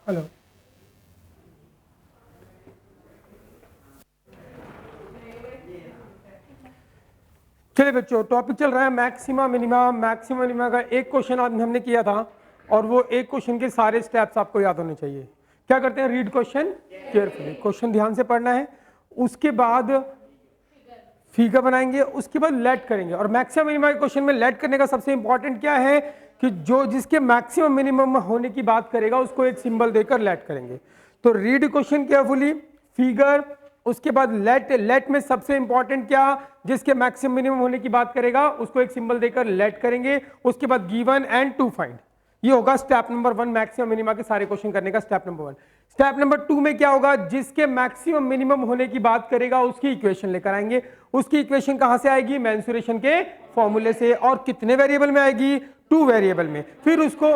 Hello. चलिए बच्चों, topic चल रहा है मैक्सिमा मिनिमा। मैक्सिमा मिनिमा का एक क्वेश्चन आज हमने किया था और वो एक क्वेश्चन के सारे स्टेप्स आपको याद होने चाहिए। क्या करते हैं, रीड क्वेश्चन केयरफुली, क्वेश्चन ध्यान से पढ़ना है, उसके बाद फिगर बनाएंगे, उसके बाद लेट करेंगे। और मैक्सिमम मिनिमम के क्वेश्चन में लेट करने का सबसे इंपॉर्टेंट क्या है कि जो जिसके मैक्सिमम मिनिमम होने की बात करेगा उसको एक सिंबल देकर लेट करेंगे। तो रीड क्वेश्चन केयरफुली, फिगर, उसके बाद लेट। लेट में सबसे इंपॉर्टेंट क्या, जिसके मैक्सिमम मिनिमम होने की बात करेगा उसको एक सिंबल देकर लेट करेंगे। उसके बाद गिवन एंड टू फाइंड, ये होगा स्टेप नंबर 1 मैक्सिमम मिनिमा के सारे क्वेश्चन करने का स्टेप नंबर 1। स्टेप नंबर 2 में क्या होगा, जिसके मैक्सिमम मिनिमम होने की बात करेगा उसकी इक्वेशन लेकर आएंगे। उसकी इक्वेशन कहां से आएगी, मेंसुरेशन के फॉर्मूले से। और कितने वेरिएबल में आएगी, 2 वेरिएबल में। फिर उसको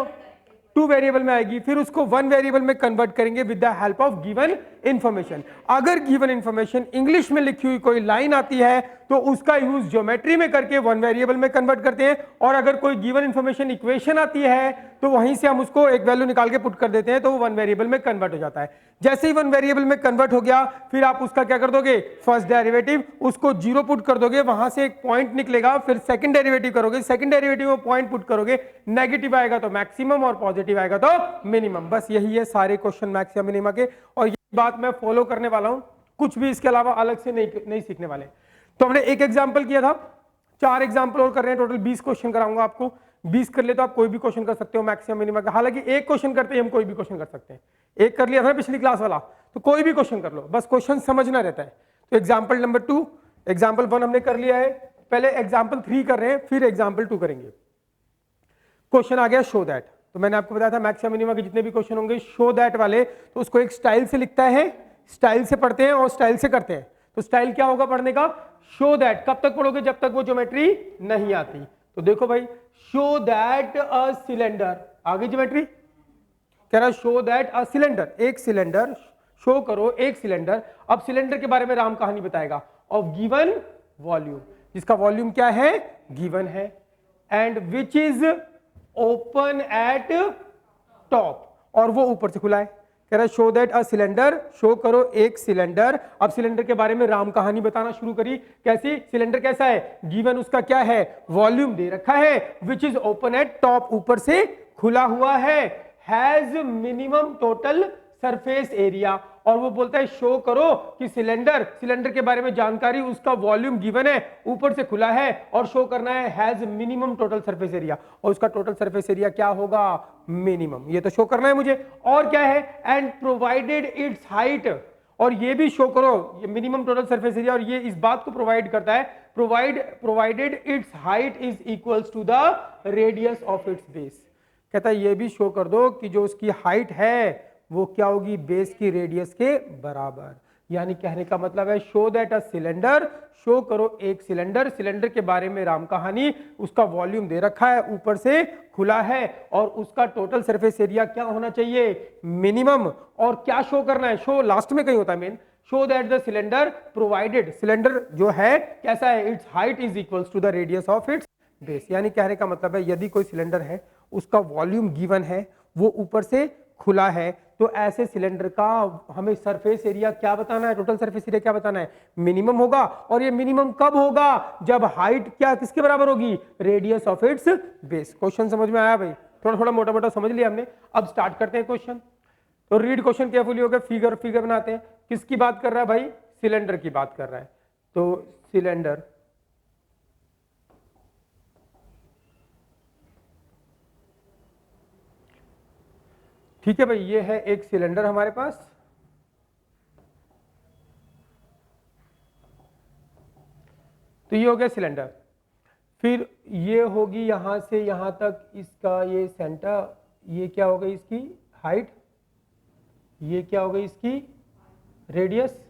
2 वेरिएबल में आएगी, फिर उसको 1 वेरिएबल में कन्वर्ट करेंगे with the help of given information. अगर गिवन इंफॉर्मेशन इंग्लिश में लिखी हुई कोई लाइन आती है तो उसका यूज ज्योमेट्री में करके 1 वेरिएबल में कन्वर्ट करते हैं। और अगर कोई गिवन इंफॉर्मेशन इक्वेशन आती है तो वहीं से हम उसको एक वैल्यू निकाल के पुट कर देते हैं, तो वो 1 वेरिएबल में कन्वर्ट हो जाता है। जैसे ही 1 वेरिएबल में कन्वर्ट हो गया, फिर आप उसका क्या कर दोगे, फर्स्ट डेरिवेटिव, उसको 0 पुट कर दोगे, वहां से एक पॉइंट निकलेगा। फिर सेकंड डेरिवेटिव करोगे, सेकंड डेरिवेटिव में पॉइंट पुट करोगे, नेगेटिव आएगा तो मैक्सिमम और पॉजिटिव आएगा तो मिनिमम। बस यही है सारे क्वेश्चन मैक्सिमम मिनिमा के, और ये बात मैं फॉलो करने वाला हूं, कुछ भी इसके अलावा अलग से नहीं सीखने वाले। तो हमने एक एग्जांपल किया था, 4 एग्जांपल और कर रहे हैं, टोटल 20 क्वेश्चन कराऊंगा आपको। 20 कर ले तो आप कोई भी क्वेश्चन कर सकते हो मैक्सिमम मिनिमा का। हालांकि एक क्वेश्चन करते ही हम कोई भी क्वेश्चन कर सकते हैं। एक कर लिया था पिछली क्लास वाला, तो कोई भी क्वेश्चन कर लो, बस क्वेश्चन समझना रहता है। तो एग्जांपल नंबर 2, एग्जांपल 1 हमने कर लिया है, पहले एग्जांपल 3 कर रहे हैं, फिर एग्जांपल 2 करेंगे। क्वेश्चन आ गया शो दैट। तो मैंने आपको बताया था मैक्सिमम मिनिमा के जितने भी क्वेश्चन होंगे शो दैट वाले, तो उसको एक स्टाइल से लिखता है, स्टाइल से पढ़ते हैं और स्टाइल से करते हैं। तो स्टाइल क्या होगा पढ़ने का, शो दैट। कब तक पढ़ोगे, जब तक वो ज्योमेट्री नहीं आती। तो देखो भाई, शो दैट अ सिलेंडर, आगे ज्योमेट्री कह रहा है, शो दैट अ सिलेंडर, एक सिलेंडर शो करो, एक सिलेंडर। अब सिलेंडर के बारे में राम कहानी बताएगा, ऑफ गिवन वॉल्यूम, जिसका वॉल्यूम क्या है, गिवन है, and which is open at top, और वो ऊपर से खुला है। कह रहा है show that a cylinder, show करो एक सिलेंडर। अब सिलेंडर के बारे में राम कहानी बताना शुरू करी। कैसी, सिलेंडर कैसा है, गिवन उसका क्या है, वॉल्यूम दे रखा है, which is open at top, ऊपर से खुला हुआ है, has minimum total surface area. और वो बोलता है शो करो कि सिलेंडर, सिलेंडर के बारे में जानकारी, उसका वॉल्यूम गिवन है, ऊपर से खुला है, और शो करना है has minimum total surface area, और उसका टोटल सरफेस एरिया क्या होगा, मिनिमम। ये तो शो करना है मुझे। और क्या है, एंड प्रोवाइडेड इट्स हाइट, और ये भी शो करो, ये मिनिमम टोटल सरफेस एरिया, और ये इस बात को प्रोवाइड करता है, provided its height is equals to the radius of its base. कहता है ये भी शो कर दो कि जो उसकी हाइट है वो क्या होगी, बेस की रेडियस के बराबर। यानी कहने का मतलब है show that a cylinder, show करो एक सिलेंडर, सिलेंडर के बारे में राम कहानी, उसका वॉल्यूम दे रखा है, ऊपर से खुला है, और उसका टोटल सरफेस एरिया क्या होना चाहिए, मिनिमम। और क्या शो करना है, शो लास्ट में कहीं होता है main, show that the cylinder provided, cylinder जो है कैसा है, its height is equals to the radius of its base. यानी कहने का मतलब है यदि कोई सिलेंडर है, उसका वॉल्यूम गिवन है, वो ऊपर से खुला है, तो ऐसे सिलेंडर का हमें सरफेस एरिया क्या बताना है, टोटल सरफेस एरिया क्या बताना है, मिनिमम होगा। और ये मिनिमम कब होगा, जब हाइट क्या किसके बराबर होगी, radius of its base. Question समझ में आया भाई, थोड़ा थोड़ा मोटा मोटा समझ लिया हमने। अब स्टार्ट करते हैं क्वेश्चन। तो रीड क्वेश्चन केयरफुली हो गया, फिगर फिगर बनाते हैं। किसकी बात कर रहा है भाई, सिलेंडर की बात कर रहा है। तो सिलेंडर, ठीक है भाई, ये है एक सिलेंडर हमारे पास, तो ये हो गया सिलेंडर। फिर ये होगी यहां से यहां तक इसका ये सेंटर, ये क्या हो गई इसकी हाइट, ये क्या हो गई इसकी रेडियस,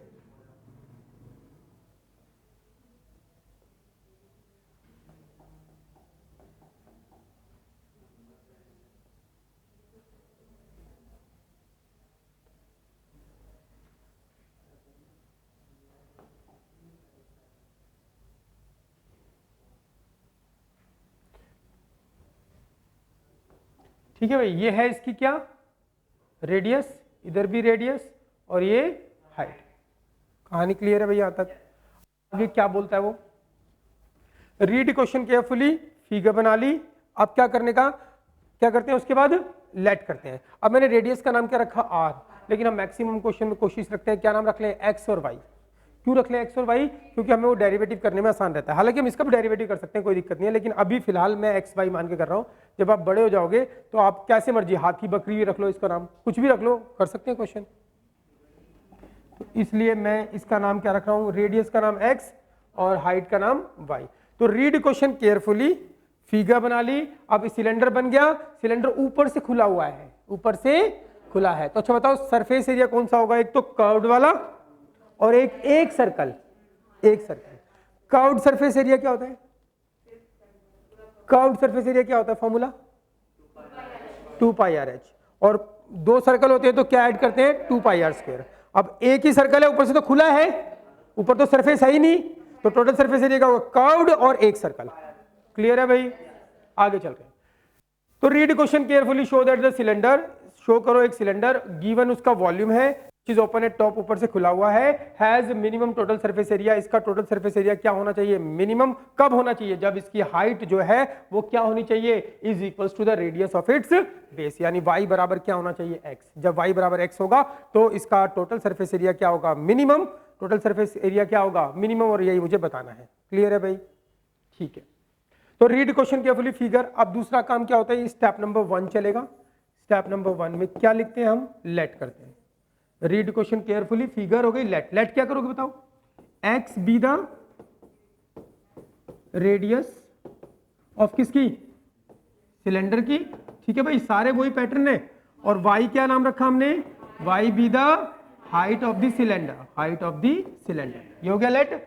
ठीक है भाई, ये है इसकी क्या रेडियस, इधर भी रेडियस और ये हाइट। कहानी क्लियर है भैया? यहाँ तक आगे क्या बोलता है वो? रीड क्वेश्चन केयरफुली, फिगर बना ली। अब क्या करने का, क्या करते हैं उसके बाद लेट करते हैं। अब मैंने रेडियस का नाम क्या रखा? आर, लेकिन हम मैक्सिमम क्वेश्चन में कोशिश रखते हैं क्या नाम रख लें? एक्स और वाई। क्यों रख लें एक्स और वाई? क्योंकि हमें वो डेरिवेटिव करने में आसान रहता है। हालांकि हम इसका भी डेरिवेटिव कर सकते हैं, कोई दिक्कत नहीं है, लेकिन अभी फिलहाल मैं एक्स वाई मान के कर रहा हूँ। जब आप बड़े हो जाओगे तो आप कैसे मर्जी, हाथी बकरी भी रख लो, इसका नाम कुछ भी रख लो, कर सकते हैं क्वेश्चन। तो इसलिए मैं इसका नाम क्या रख रहा हूँ? रेडियस का नाम एक्स और हाइट का नाम वाई। तो रीड क्वेश्चन केयरफुली, फिगर बना ली। अब सिलेंडर बन गया, सिलेंडर ऊपर से खुला हुआ है, ऊपर से खुला है। तो अच्छा बताओ सरफेस एरिया कौन सा होगा? एक तो कर्व्ड वाला और एक सर्कल। एक सर्कल। कर्व्ड सरफेस एरिया क्या होता है? कर्व्ड सरफेस एरिया क्या होता है? Formula 2 pi r H. और दो सर्कल होते हैं तो क्या ऐड करते हैं? 2 पाई आर स्क्वायर। अब एक ही सर्कल है, ऊपर से तो खुला है, ऊपर तो सरफेस है ही नहीं, तो टोटल सरफेस एरिया क्या होगा? कर्व्ड और एक सर्कल। क्लियर है भाई? आगे चल रहे हैं। तो read question carefully, show that the cylinder, show करो एक सिलेंडर, गिवन उसका वॉल्यूम है, चीज ओपन है, टॉप ऊपर से खुला हुआ है, has minimum total surface area. इसका टोटल सरफेस एरिया क्या होना चाहिए? मिनिमम। कब होना चाहिए? जब इसकी हाइट जो है वो क्या होनी चाहिए? Is equals to the radius of its base, यानी y बराबर क्या होना चाहिए? x। जब y बराबर x होगा तो इसका टोटल सरफेस एरिया क्या होगा? मिनिमम। टोटल सरफेस एरिया क्या होगा? मिनिमम, और यही मुझे बताना है। क्लियर है भाई? ठीक है। तो रीड क्वेश्चन केयरफुली, फिगर। अब दूसरा काम क्या होता है? स्टेप नंबर 1 चलेगा। स्टेप नंबर 1 में क्या लिखते हैं हम? लेट करते हैं। रीड क्वेश्चन केयरफुली, फिगर हो गई, लेट। लेट क्या करोगे बताओ? X be the radius of किसकी? सिलेंडर की। ठीक है भाई, सारे वही पैटर्न है। और वाई क्या नाम रखा हमने? Y be the height of the cylinder, height of the cylinder. ये हो गया लेट।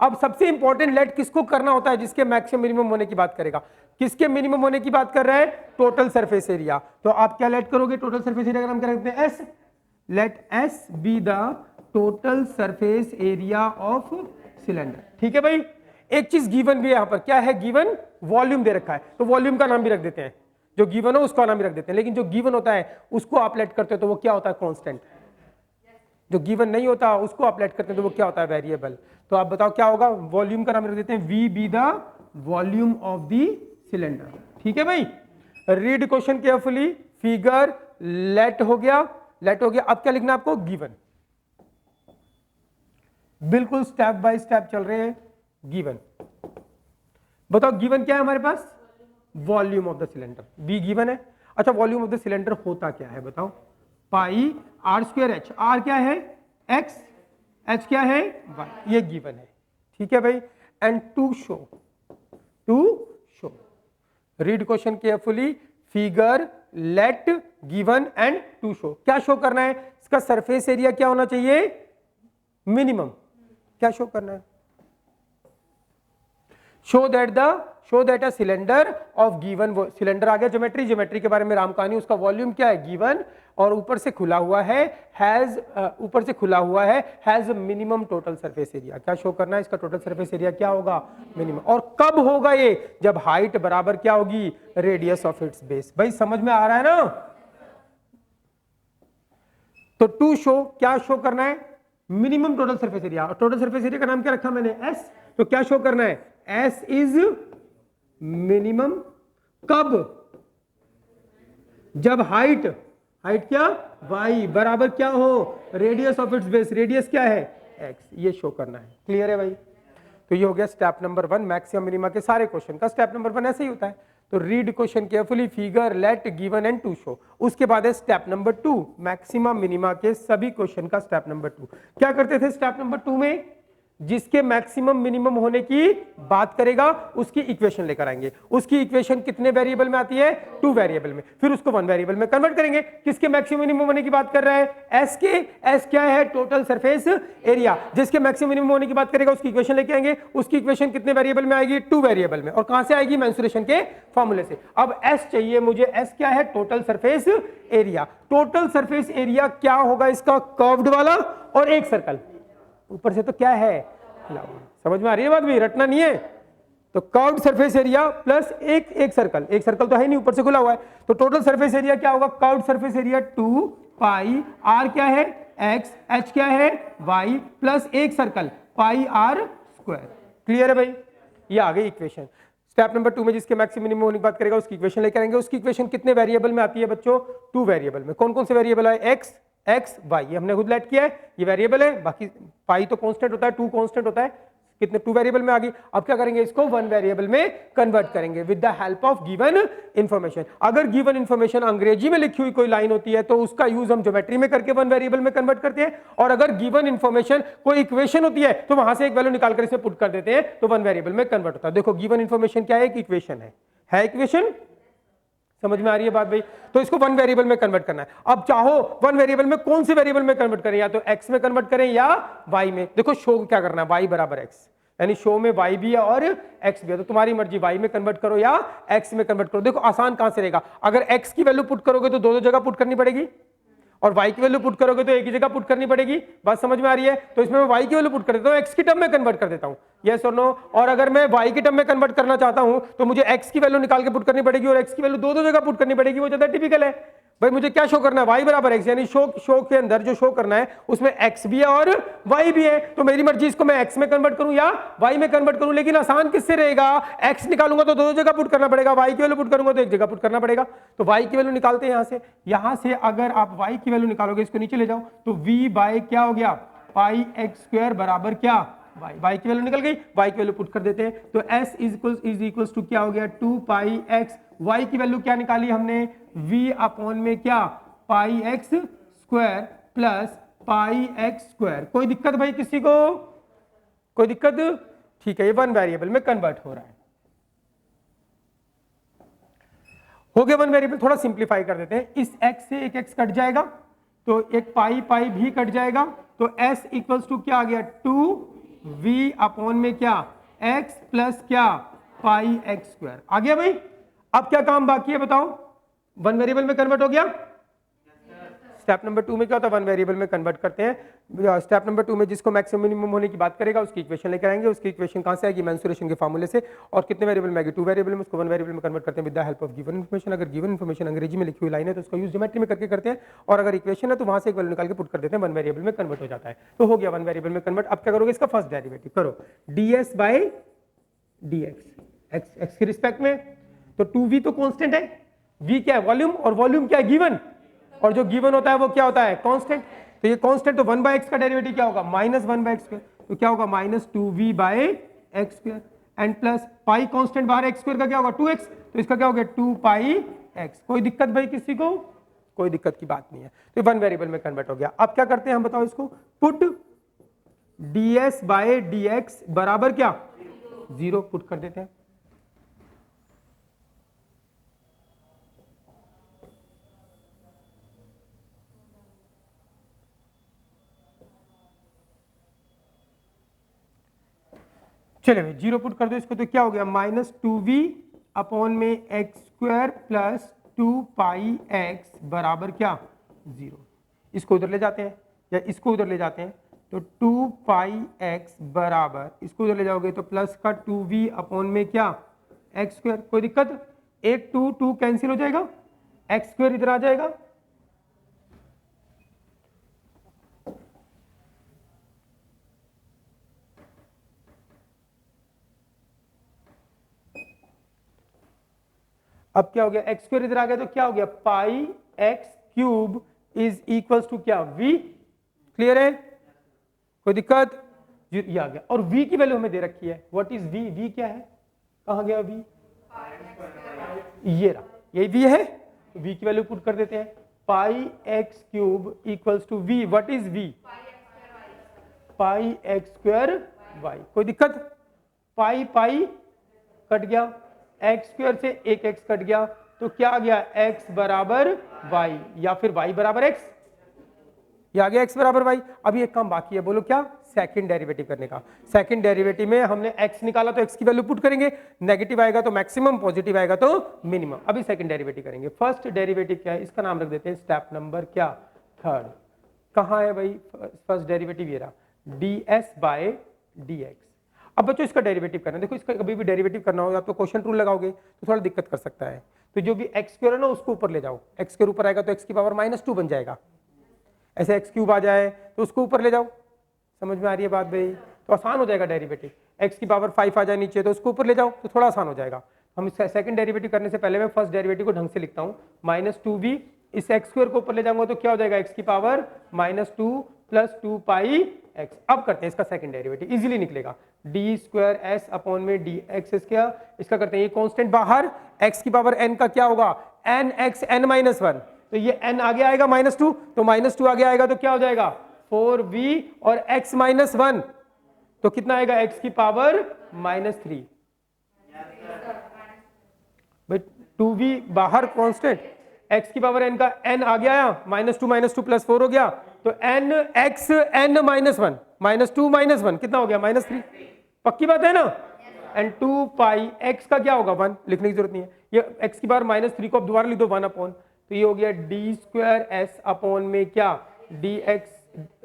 अब सबसे इंपॉर्टेंट लेट किसको करना होता है? जिसके मैक्सिमम मिनिमम होने की बात करेगा। किसके मिनिमम होने की बात कर रहा है? Total surface area. तो आप क्या लेट करोगे? टोटल सरफेस एरिया का नाम क्या रखते हैं? S. Let s be the total surface area of cylinder. ठीक है भाई? एक चीज गिवन भी है यहां पर, क्या है गिवन? वॉल्यूम दे रखा है, तो वॉल्यूम का नाम भी रख देते हैं। जो गिवन हो उसका नाम भी रख देते हैं, लेकिन जो गिवन होता है उसको आप लेट करते हो तो वो क्या होता है? कांस्टेंट। जो गिवन नहीं होता उसको आप लेट करते हैं तो वो क्या होता है? वेरिएबल। तो आप बताओ क्या होगा? वॉल्यूम का नाम रख देते हैं v be the volume of the cylinder. ठीक है भाई? Read question carefully, figure, let हो गया, लेट हो गया। अब क्या लिखना है आपको? गिवन। बिल्कुल स्टेप बाय स्टेप चल रहे हैं। गिवन बताओ, गिवन क्या है हमारे पास? Volume of the cylinder. B given है। अच्छा, वॉल्यूम ऑफ द सिलेंडर होता क्या है बताओ? पाई आर स्क्वायर एच। आर क्या है? एक्स, एच क्या है? वाई। ये गिवन है। ठीक है भाई? And to show, read question carefully, figure, let, given and to show. क्या शो करना है? इसका सरफेस एरिया क्या होना चाहिए? मिनिमम। क्या शो करना है? Show that a cylinder of given, cylinder आ गया, ज्योमेट्री, ज्योमेट्री के बारे में राम कहानी, उसका वॉल्यूम क्या है? गिवन, और ऊपर से खुला हुआ है, हैज, ऊपर से खुला हुआ है, has minimum total surface area. क्या शो करना है? इसका टोटल सरफेस एरिया क्या होगा? मिनिमम। और कब होगा ये? जब हाइट बराबर क्या होगी? Radius of its base. भाई समझ में आ रहा है ना? तो टू शो, क्या शो करना है? Minimum total surface area. और टोटल सरफेस एरिया का नाम क्या रखा मैंने? एस। तो क्या शो करना है? S is minimum. कब? जब हाइट क्या? वाई बराबर क्या हो? Radius of its base. Radius क्या है? एक्स। ये शो करना है। क्लियर है भाई? तो ये हो गया स्टेप नंबर 1, मैक्सिमम मिनिमा के सारे क्वेश्चन का स्टेप नंबर 1 ऐसे ही होता है। तो read question carefully, figure, let, given and to show. उसके बाद है स्टेप नंबर 2, मैक्सिमम मिनिमा के सभी क्वेश्चन का स्टेप नंबर 2। क्या करते थे स्टेप नंबर 2 में? जिसके मैक्सिमम मिनिमम होने की बात करेगा उसकी इक्वेशन लेकर आएंगे। उसकी इक्वेशन कितने वेरिएबल में आती है? 2 वेरिएबल में। फिर उसको 1 वेरिएबल में कन्वर्ट करेंगे। किसके मैक्सिमम मिनिमम होने की बात कर रहा है? एस के। एस क्या है? Total surface area. जिसके मैक्सिमम मिनिमम होने की बात करेगा उसकी इक्वेशन लेके आएंगे। उसकी इक्वेशन कितने वेरिएबल में आएगी? 2 वेरिएबल में। और कहां से आएगी? मेंसुरेशन के फॉर्मूले से। अब एस चाहिए मुझे। एस क्या है? Total surface area. Total surface area क्या होगा इसका? कर्व्ड वाला और एक सर्कल। ऊपर से तो क्या है? समझ में आ रही है बात भी? रटना नहीं है। तो कर्व्ड सरफेस एरिया प्लस एक सर्कल। एक सर्कल तो है नहीं, ऊपर से खुला हुआ है। तो टोटल सरफेस एरिया क्या होगा? Curved surface area 2 pi r क्या है एक्स, एच क्या है वाई, प्लस एक circle pi r square. Clear है भाई, ये आ गई इक्वेशन। स्टेप नंबर 2 में जिसके मैक्सिमम मिनिमम होने की बात करेगा उसकी इक्वेशन लेकर आएंगे। उसकी इक्वेशन कितने वेरिएबल में आती है बच्चों, 2 वेरिएबल में। कौन कौन से वेरिएबल है, एक्स, एक्स वाई, ये हमने खुद लेट किया है, ये वेरिएबल है, बाकी पाई तो कांस्टेंट होता है, 2 कांस्टेंट होता है, कितने 2 वेरिएबल में आ गई। अब क्या करेंगे, इसको 1 वेरिएबल में कन्वर्ट करेंगे with the help of given information. अगर गिवन इंफॉर्मेशन अंग्रेजी में लिखी हुई कोई लाइन होती है तो उसका यूज हम ज्योमेट्री में करके 1 वेरिएबल में कन्वर्ट करते हैं, और अगर गिवन इंफॉर्मेशन कोई इक्वेशन होती है तो वहां से एक वैल्यू निकालकर इसे पुट कर देते हैं तो 1 वेरिएबल में कन्वर्ट होता है। देखो गिवन इंफॉर्मेशन क्या है, एक इक्वेशन है इक्वेशन, समझ में आ रही है बात भाई। तो इसको 1 वेरिएबल में कन्वर्ट करना है। अब चाहो 1 वेरिएबल में कौन से वेरिएबल में कन्वर्ट करें, या तो x में कन्वर्ट करें या y में। देखो शो क्या करना है, y बराबर x, यानी शो में y भी है और x भी है, तो तुम्हारी मर्जी y में कन्वर्ट करो या x में कन्वर्ट करो। देखो आसान कहां से रहेगा, अगर x की वैल्यू पुट करोगे तो दो जगह पुट करनी पड़ेगी, और y की वैल्यू पुट करोगे तो एक ही जगह पुट करनी पड़ेगी। बात समझ में आ रही है, तो इसमें मैं y की वैल्यू पुट कर देता हूं, x की टर्म में कन्वर्ट कर देता हूं, यस और नो। और अगर मैं y की टर्म में कन्वर्ट करना चाहता हूं तो मुझे x की वैल्यू निकाल के पुट करनी पड़ेगी, और x की वैल्यू दो जगह पुट करनी पड़ेगी, वो ज्यादा टिपिकल है भाई। मुझे क्या शो करना है, y बराबर x, यानी शो के अंदर जो शो करना है उसमें x भी है और y भी है, तो मेरी मर्जी इसको मैं x में कन्वर्ट करूं या y में कन्वर्ट करूं। लेकिन आसान किससे रहेगा, x निकालूंगा तो दो जगह पुट करना पड़ेगा, y की वैल्यू पुट करूंगा तो एक जगह पुट करना पड़ेगा। तो y की वैल्यू निकालते हैं यहां से अगर आप y की वैल्यू निकालोगे, इसको नीचे ले जाओ, तो v बाय क्या हो गया, पाई एक्स स्क्वायर बराबर क्या y की वैल्यू निकल गई, y की वैल्यू पुट कर देते हैं, तो s इज इक्वल्स टू क्या हो गया 2 पाई x, y की वैल्यू क्या निकाली हमने, v अपॉन में क्या पाई x square plus pi x square. कोई दिक्कत भाई किसी को, कोई दिक्कत, ठीक है, ये 1 वेरिएबल में कन्वर्ट हो रहा है। हो गया 1 वेरिएबल, थोड़ा सिंप्लीफाई कर देते हैं, इस x से एक x कट जाएगा तो एक पाई भी कट जाएगा, तो s इक्वल्स टू क्या आ गया 2v अपॉन में क्या x प्लस क्या पाई x स्क्वायर। आ गया भाई। अब क्या काम बाकी है बताओ, 1 वेरिएबल में कन्वर्ट हो गया। स्टेप नंबर 2 में क्या होता है, 1 वेरिएबल में कन्वर्ट करते हैं। स्टेप नंबर 2 में जिसको मैक्सिमम मिनिमम होने की बात करेगा उसकी इक्वेशन लेकर आएंगे। उसकी इक्वेशन कहां से आएगी, मेंसुरेशन के फार्मूले से, और कितने वेरिएबल में आएगी, 2 वेरिएबल में, उसको 1 वेरिएबल में कन्वर्ट करते हैं with the help of given information. अगर गिवन इन्फॉर्मेशन अंग्रेजी में लिखी हुई लाइन है तो उसका यूज ज्योमेट्री में करके करते हैं, और अगर इक्वेशन है तो वहां से एक वैल्यू निकाल के पुट कर देते हैं, 1 वेरिएबल में कन्वर्ट हो जाता है। तो हो गया 1 वेरिएबल में कन्वर्ट। अब क्या करोगे, इसका फर्स्ट डेरिवेटिव करो, ds बाय dx x के रिस्पेक्ट में, तो 2v तो कांस्टेंट है, v क्या है वॉल्यूम, और वॉल्यूम क्या है गिवन, और जो गिवन होता है वो क्या होता है कांस्टेंट। तो ये कांस्टेंट, तो 1 बाय x का डेरिवेटिव क्या होगा, -1 बाय x स्क्वायर, तो क्या होगा -2v by x square, and plus pi constant बाहर x स्क्वायर का क्या होगा 2x, तो इसका क्या हो गया 2 पाई x। कोई दिक्कत भाई किसी को, कोई दिक्कत की बात नहीं है। तो 1 वेरिएबल में कन्वर्ट हो गया। अब क्या करते हैं हम बताओ इसको, पुट ds बाय dx बराबर क्या 0 पुट कर देते हैं। चलिए भाई 0 पुट कर दो इसको, तो क्या हो गया -2v अपॉन में एक्स स्क्वायर प्लस 2 पाई x बराबर क्या 0। इसको उधर ले जाते हैं या इसको उधर ले जाते हैं, तो 2 पाई x बराबर, इसको उधर ले जाओगे तो प्लस का 2v अपॉन में क्या x स्क्वायर। कोई दिक्कत, एक 2 कैंसिल हो जाएगा, x स्क्वायर इधर आ जाएगा, अब क्या हो गया x स्क्वायर इधर आ गया, तो क्या हो गया pi x cube is equals to क्या v। क्लियर है, कोई दिक्कत, ये आ गया। और v की वैल्यू हमें दे रखी है, व्हाट इज v, v क्या है, कहां गया v, ये रहा, यही v है, तो v की वैल्यू पुट कर देते हैं, pi x cube equals to v, what is v, pi x square y। कोई दिक्कत, पाई कट गया, x स्क्वायर से एक x कट गया, तो क्या आ गया x बराबर y, या फिर y बराबर x, ये आ गया x बराबर y। अभी एक काम बाकी है, बोलो क्या, सेकंड डेरिवेटिव करने का। सेकंड डेरिवेटिव में हमने x निकाला तो x की वैल्यू पुट करेंगे, नेगेटिव आएगा तो मैक्सिमम, पॉजिटिव आएगा तो मिनिमम। अभी सेकंड डेरिवेटिव करेंगे। फर्स्ट डेरिवेटिव क्या है, इसका नाम रख देते हैं स्टेप नंबर क्या 3। कहां है भाई फर्स्ट डेरिवेटिव, ये रहा ds बाय dx। अब बच्चों इसका डेरिवेटिव करना है, देखो इसका कभी भी डेरिवेटिव करना हो, आप तो क्वेश्चन रूल लगाओगे तो थोड़ा दिक्कत कर सकता है, तो जो भी x स्क्वायर है ना उसको ऊपर ले जाओ, x स्क्वायर ऊपर आएगा तो x की पावर -2 बन जाएगा, ऐसे एक्स क्यूब आ जाए तो उसको ऊपर ले जाओ, समझ में आ रही है बात भाई, तो आसान हो जाएगा डेरिवेटिव। एक्स की पावर 5 आ जाए नीचे तो उसको ऊपर ले जाओ तो थोड़ा आसान हो जाएगा। हम सेकंड डेरिवेटिव करने से पहले मैं फर्स्ट डेरिवेटिव को ढंग से लिखता हूँ, -2b, इस एक्स स्क्वायर को ऊपर ले जाऊंगा तो क्या हो जाएगा, एक्स की पावर -2 + 2 पाई एक्स। अब करते हैं इसका सेकंड डेरिवेटिव, इजीली निकलेगा, डी स्क्वायर एस अपॉन में डी एक्स स्क्वायर, इसका करते हैं ये कांस्टेंट बाहर, एक्स की पावर n का क्या होगा, n x n-1, तो ये n आगे आएगा -2, तो -2 आगे आएगा तो क्या हो जाएगा 4v और x -1 तो कितना आएगा, x की पावर -3, भाई 2v बाहर कांस्टेंट, x की पावर n का n आगे आया, -2 + 4 हो गया, तो n x n-1 -2 -1 कितना हो गया, -3, पक्की बात है ना। एंड 2 पाई x का क्या होगा 1, लिखने की जरूरत नहीं है, ये x की पावर -3 को अब दोबारा लिख दो 1 अपॉन, तो ये हो गया डी स्क्वायर एस अपॉन में क्या डी एक्स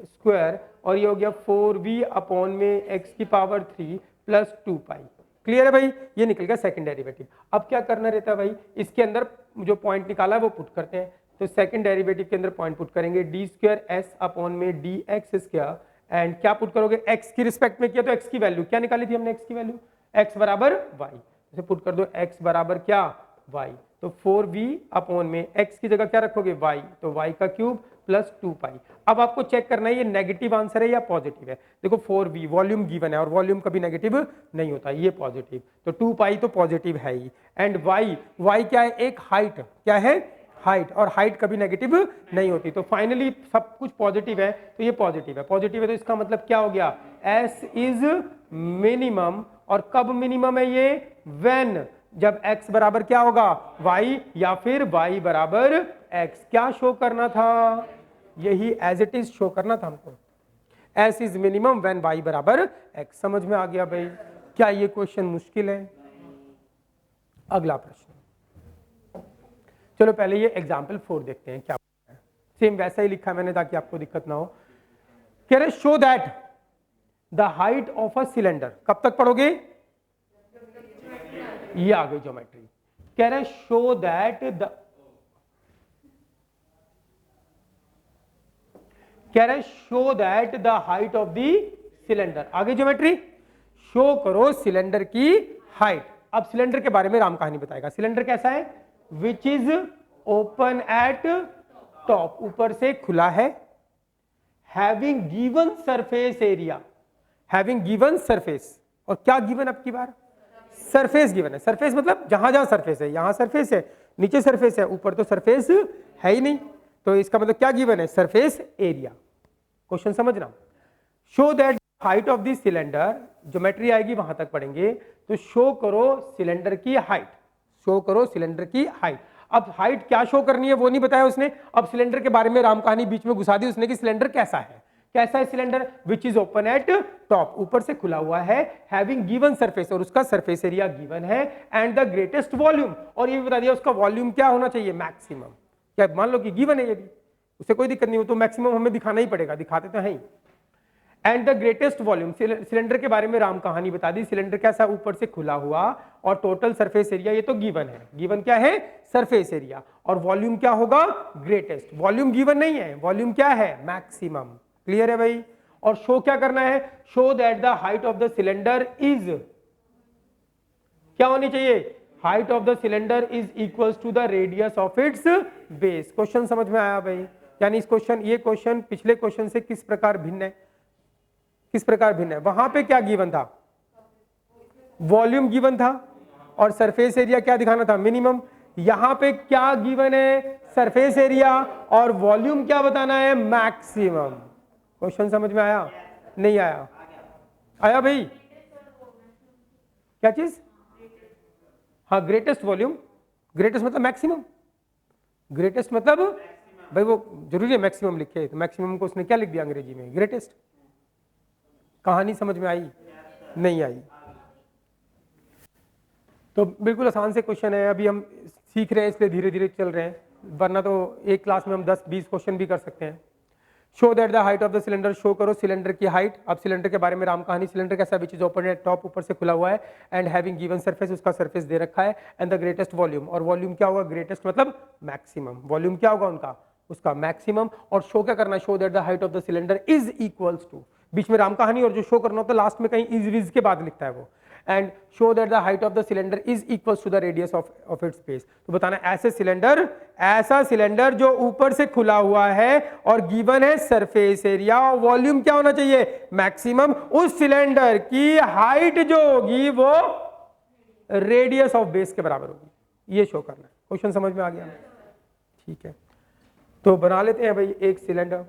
स्क्वायर, और ये हो गया 4v अपॉन में x की पावर 3 + 2 पाई। क्लियर है भाई, ये निकल गया सेकंड डेरिवेटिव। अब क्या करना रहता है भाई, इसके अंदर जो पॉइंट निकाला है वो पुट करते हैं, तो सेकंड डेरिवेटिव के अंदर पॉइंट पुट करेंगे, डी स्क्वायर एस अपॉन में डी एक्स स्क्वायर, एंड क्या पुट करोगे, x की रिस्पेक्ट में किया तो x की वैल्यू क्या निकाली थी हमने, x की वैल्यू x बराबर y, इसे पुट कर दो x बराबर क्या y, तो 4v अपॉन में x की जगह क्या रखोगे y, तो y का क्यूब + 2 पाई। अब आपको चेक करना है ये नेगेटिव आंसर है या पॉजिटिव है, देखो 4v वॉल्यूम गिवन है और वॉल्यूम कभी नेगेटिव नहीं होता, ये पॉजिटिव, तो 2 पाई तो पॉजिटिव है ही, एंड y क्या है, एक हाइट, क्या है हाइट, और हाइट कभी नेगेटिव नहीं होती, तो फाइनली सब कुछ पॉजिटिव है, तो ये पॉजिटिव है तो इसका मतलब क्या हो गया, s इज मिनिमम, और कब मिनिमम है ये, व्हेन, जब x बराबर क्या होगा y, या फिर y बराबर x, क्या शो करना था, यही एज इट इज शो करना था हमको, s is minimum when y बराबर x। समझ में आ गया भाई, क्या ये क्वेश्चन मुश्किल है। अगला प्रश्न, चलो पहले ये एग्जाम्पल 4 देखते हैं क्या है, सेम वैसा ही लिखा है मैंने ताकि आपको दिक्कत ना हो। कह रहे show that the height of a cylinder, कब तक पढ़ोगे, ये आ गई ज्योमेट्री, कह रहे शो दैट द, कह रहे show that the height of the cylinder, आगे ज्योमेट्री, शो करो सिलेंडर की हाइट। अब सिलेंडर के बारे में राम कहानी बताएगा, सिलेंडर कैसा है, which is open at top, ऊपर से खुला है, having given surface area, having given surface, और क्या गिवन अब की बार, सरफेस गिवन है, सरफेस मतलब जहां जहां सरफेस है, यहां सरफेस है, नीचे सरफेस है, ऊपर तो सरफेस है ही नहीं, तो इसका मतलब क्या गिवन है, सरफेस एरिया। क्वेश्चन समझना, show that height of the cylinder, geometry आएगी वहां तक पढ़ेंगे, तो शो करो सिलेंडर की हाइट, शो करो सिलेंडर की हाइट। अब हाइट क्या शो करनी है वो नहीं बताया उसने, अब सिलेंडर के बारे में राम कहानी बीच में घुसा दी उसने कि सिलेंडर कैसा है, कैसा है cylinder, which is open at top, ऊपर से खुला हुआ है, हैविंग गिवन सरफेस, और उसका सरफेस एरिया गिवन है, एंड द ग्रेटेस्ट वॉल्यूम, और ये भी बता दिया उसका वॉल्यूम क्या होना चाहिए, मैक्सिमम, क्या मान लो कि गिवन है ये भी, उससे कोई दिक्कत नहीं हो, तो मैक्सिमम हमें दिखाना ही पड़ेगा, दिखाते तो हैं, and the greatest volume, cylinder के बारे में राम कहानी बता दी, सिलेंडर कैसा, ऊपर से खुला हुआ, और टोटल सरफेस एरिया ये तो गिवन है, गिवन क्या है, सरफेस एरिया, और वॉल्यूम क्या होगा, ग्रेटेस्ट, वॉल्यूम गिवन नहीं है, वॉल्यूम क्या है, मैक्सिमम। क्लियर है भाई, और शो क्या करना है, show that the height of the cylinder is, क्या होनी चाहिए, height of the cylinder is equals to the radius of its base. Question समझ में आया भाई, यानी इस क्वेश्चन, ये क्वेश्चन पिछले क्वेश्चन से किस प्रकार भिन्न है, किस प्रकार भिन्न है, वहां पे क्या गिवन था, वॉल्यूम गिवन था, और सरफेस एरिया क्या दिखाना था, मिनिमम, यहां पे क्या गिवन है, सरफेस एरिया, और वॉल्यूम क्या बताना है, मैक्सिमम। क्वेश्चन समझ में आया, नहीं आया, आया भाई, क्या चीज, हाँ ग्रेटेस्ट वॉल्यूम, ग्रेटेस्ट मतलब मैक्सिमम, ग्रेटेस्ट मतलब भाई वो जरूरी है मैक्सिमम लिखे, तो मैक्सिमम को उसने क्या लिख दिया अंग्रेजी में, ग्रेटेस्ट। कहानी समझ में आई, नहीं आई, तो बिल्कुल आसान से क्वेश्चन है, अभी हम सीख रहे हैं इसलिए धीरे धीरे चल रहे हैं, वरना तो एक क्लास में हम 10-20 क्वेश्चन भी कर सकते हैं। Show that the height of the cylinder, show करो सिलेंडर की हाइट। अब सिलेंडर के बारे में राम कहानी, सिलेंडर कैसा, which is open at top, ऊपर से खुला हुआ है, एंड हैविंग गिवन सरफेस, उसका सरफेस दे रखा है, एंड द ग्रेटेस्ट वॉल्यूम, और वॉल्यूम क्या होगा, ग्रेटेस्ट मतलब मैक्सिमम, वॉल्यूम क्या होगा उनका उसका मैक्सिमम, और शो क्या करना है, show that the height of the cylinder is equals to, बीच में राम कहानी और जो शो करना होता है लास्ट में कहीं इज विज के बाद लिखता है वो, and show that the height of the cylinder is equals to the radius of its base. तो बताना ऐसा सिलेंडर जो ऊपर से खुला हुआ है और गिवन है सरफेस एरिया, वॉल्यूम क्या होना चाहिए, मैक्सिमम, उस सिलेंडर की हाइट जो होगी वो रेडियस ऑफ बेस के बराबर होगी, ये शो करना है। क्वेश्चन समझ में आ गया? ठीक है, तो बना लेते हैं भाई एक सिलेंडर।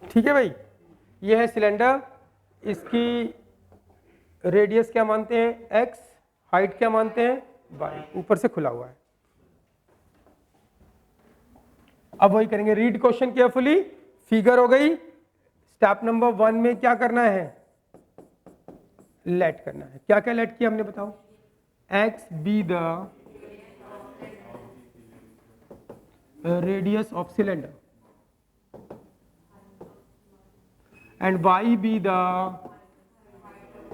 ठीक है भाई, ये है सिलेंडर, इसकी रेडियस क्या मानते हैं x, हाइट क्या मानते हैं y, ऊपर से खुला हुआ है। अब वही करेंगे, रीड क्वेश्चन केयरफुली, फिगर हो गई। स्टेप नंबर 1 में क्या करना है, लेट करना है। क्या क्या लेट किया हमने बताओ, x B the radius of cylinder and y be the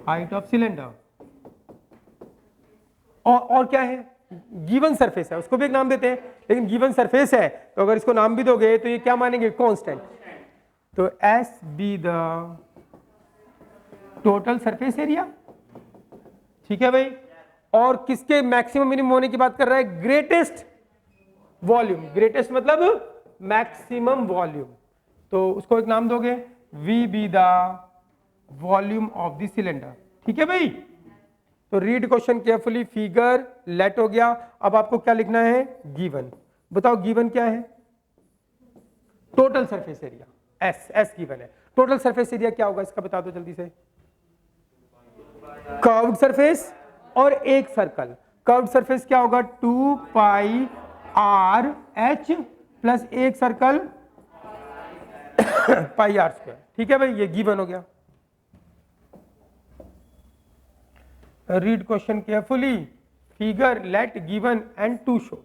height of cylinder, और क्या है, गिवन सरफेस है, उसको भी एक नाम देते हैं, लेकिन गिवन सरफेस है तो अगर इसको नाम भी दोगे तो ये क्या मानेंगे, कांस्टेंट। तो S B the total surface area, ठीक है भाई, और किसके मैक्सिमम मिनिमम होने की बात कर रहा है, ग्रेटेस्ट वॉल्यूम, ग्रेटेस्ट मतलब मैक्सिमम वॉल्यूम, तो उसको एक नाम दोगे V be the volume of the cylinder, ठीक है भाई। तो read question carefully, figure let हो गया। अब आपको क्या लिखना है, गिवन। बताओ गिवन क्या है, total surface area, S given है। टोटल सरफेस एरिया क्या होगा इसका बता दो जल्दी से, कर्व्ड सरफेस और एक सर्कल, कर्व्ड सरफेस क्या होगा, 2 पाई आर एच प्लस एक सर्कल पाई आर स्क्वायर, ठीक है भाई, ये गिवन हो गया। Read question carefully, figure let given and to show.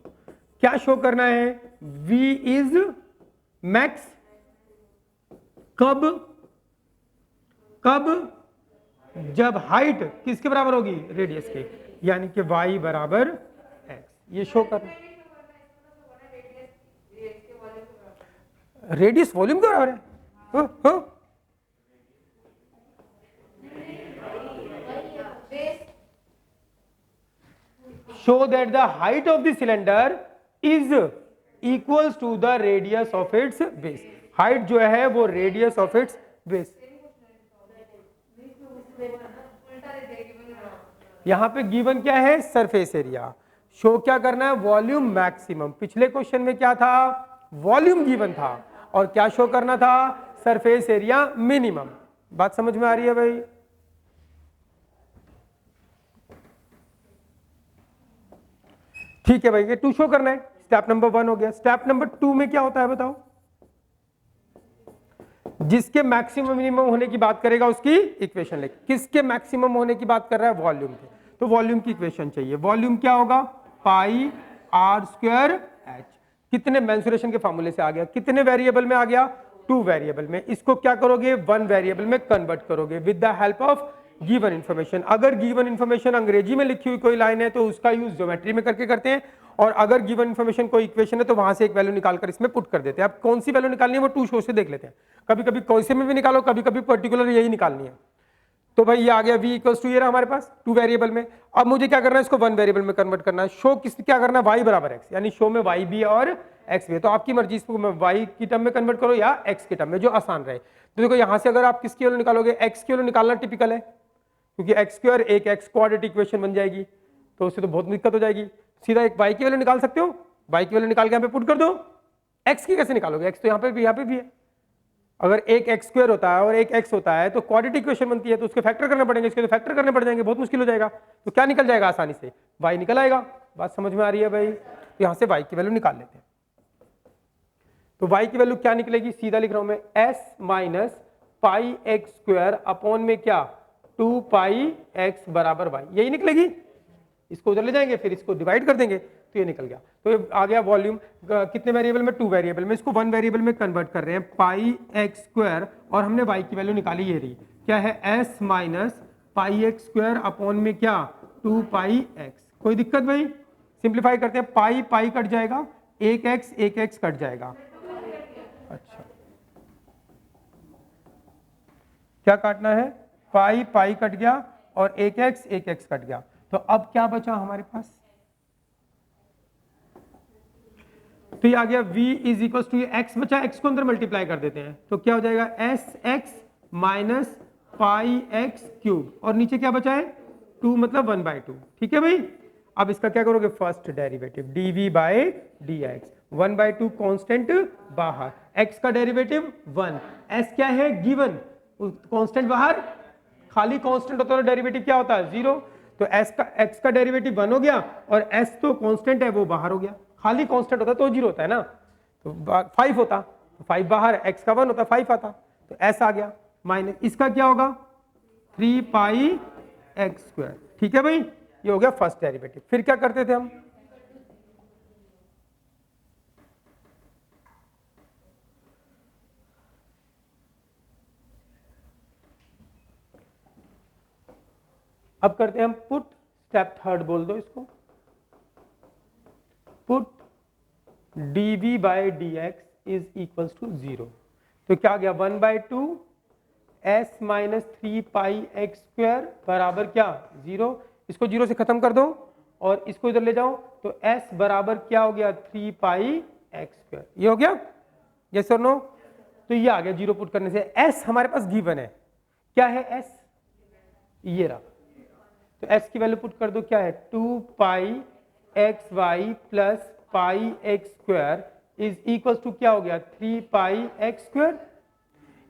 क्या शो करना है, V इज मैक्स, कब जब हाइट किसके बराबर होगी, रेडियस के, यानी कि y बराबर x, ये शो करना। रेडियस वॉल्यूम के बराबर है, show that the height of the cylinder is equals to the radius of its base, height जो है वो radius of its base। यहां पे गिवन क्या है, सरफेस एरिया, शो क्या करना है, वॉल्यूम मैक्सिमम। पिछले क्वेश्चन में क्या था, वॉल्यूम गिवन था और क्या शो करना था, सरफेस एरिया मिनिमम। बात समझ में आ रही है भाई? ठीक है भाई, ये टू शो करना है, स्टेप नंबर 1 हो गया। स्टेप नंबर 2 में क्या होता है बताओ, जिसके मैक्सिमम मिनिमम होने की बात करेगा उसकी इक्वेशन लिख। किसके मैक्सिमम होने की बात कर रहा है, वॉल्यूम के, तो वॉल्यूम की इक्वेशन चाहिए। वॉल्यूम क्या होगा, पाई आर स्क्वायर एच, कितने मेंसुरेशन के फॉर्मूले से आ गया, कितने वेरिएबल में आ गया, 2 वेरिएबल में। इसको क्या करोगे, 1 वेरिएबल में कन्वर्ट करोगे with the help of given information. अगर गिवन इंफॉर्मेशन अंग्रेजी में लिखी हुई कोई लाइन है तो उसका यूज ज्योमेट्री में करके करते हैं, और अगर गिवन इंफॉर्मेशन कोई इक्वेशन है तो वहां से एक वैल्यू निकालकर इसमें पुट कर देते हैं। अब कौन सी वैल्यू निकालनी है वो टू शो से देख लेते हैं, कभी कभी कोई से में भी निकालो, कभी कभी पर्टिकुलर यही निकालनी है। तो भाई ये आ गया v इक्वल्स टू, ये रहा हमारे पास 2 वेरिएबल में। अब मुझे क्या करना है, इसको 1 वेरिएबल में कन्वर्ट करना है। शो किस क्या करना है, y बराबर x, यानी शो में y भी और x भी है। तो आपकी मर्जी, इसको y की टर्म में कन्वर्ट करो या x की टर्म में, जो आसान रहे। तो देखो यहां से अगर आप किसकी वैल्यू निकालोगे, x की वैल्यू निकालना टिपिकल है, क्योंकि x स्क्वायर एक x क्वाड्रेटिक इक्वेशन बन जाएगी, तो उससे तो बहुत दिक्कत हो जाएगी। सीधा एक y की वैल्यू निकाल सकते हो, y की वैल्यू निकाल के यहाँ पे पुट कर दो। x की कैसे निकालोगे, x तो यहाँ पे भी है, अगर एक एक्स स्क्वायर होता है और एक एक्स होता है तो क्वाड्रेटिक इक्वेशन बनती है, तो उसके फैक्टर करने पड़ेंगे, इसके तो फैक्टर करने पड़ जाएंगे, बहुत मुश्किल हो जाएगा। तो क्या निकल जाएगा आसानी से, y निकल आएगा। बात समझ में आ रही है भाई? तो यहाँ से y की वैल्यू निकाल लेते हैं। तो y की वैल्यू क्या निकलेगी, सीधा लिख रहा हूं मैं, s minus pi x square upon में क्या 2 पाई एक्स बराबर y, यही निकलेगी। इसको उधर ले जाएंगे, फिर इसको डिवाइड कर देंगे, तो ये निकल गया। तो ये आ गया वॉल्यूम कितने वेरिएबल में, 2 वेरिएबल में, इसको 1 वेरिएबल में कन्वर्ट कर रहे हैं, पाई एक्स स्क्वायर, और हमने y की वैल्यू निकाली, ये रही, क्या है, s minus pi x square upon में क्या 2 पाई एक्स। कोई दिक्कत भाई? सिंप्लीफाई करते हैं, पाई पाई कट जाएगा, एक एक्स कट जाएगा। अच्छा, क्या काटना है, पाई पाई कट गया और एक एक्स कट गया। तो अब क्या बचा हमारे पास, तो ये आ गया v is equal to x बचा, x को अंदर मल्टीप्लाई कर देते हैं, तो क्या हो जाएगा S x minus pi x cube, और नीचे क्या बचा है 2 मतलब 1/2। ठीक है भाई, अब इसका क्या करोगे, first derivative dv by dx, 1/2 constant बाहर, x का डेरिवेटिव 1, s क्या है गिवन, कांस्टेंट बाहर, खाली कांस्टेंट होता है डेरिवेटिव क्या होता है 0, तो x का डेरिवेटिव 1 हो गया और s तो कांस्टेंट है वो बाहर हो गया, खाली कांस्टेंट होता तो 0 होता है ना, तो 5 होता, तो 5 बाहर, x का 1 होता 5 आता, तो s आ गया, माइनस इसका क्या होगा 3 पाई एक्स स्क्वायर। ठीक है भाई, ये हो गया फर्स्ट डेरिवेटिव। फिर क्या करते थे हम, अब करते हैं हम पुट, स्टेप थर्ड बोल दो इसको, put dv by dx is equals to 0, तो क्या आ गया 1/2 s minus 3 pi x square बराबर क्या 0, इसको 0 से खत्म कर दो और इसको इधर ले जाओ, तो s बराबर क्या हो गया 3 पाई एक्स स्क्वायर, ये हो गया, यस और नो, तो ये आ गया 0 पुट करने से। s हमारे पास गिवन है, क्या है s, ये रहा, तो s की वैल्यू पुट कर दो, क्या है 2 pi x y plus pi x square is equal to क्या हो गया 3 पाई एक्स स्क्वायर,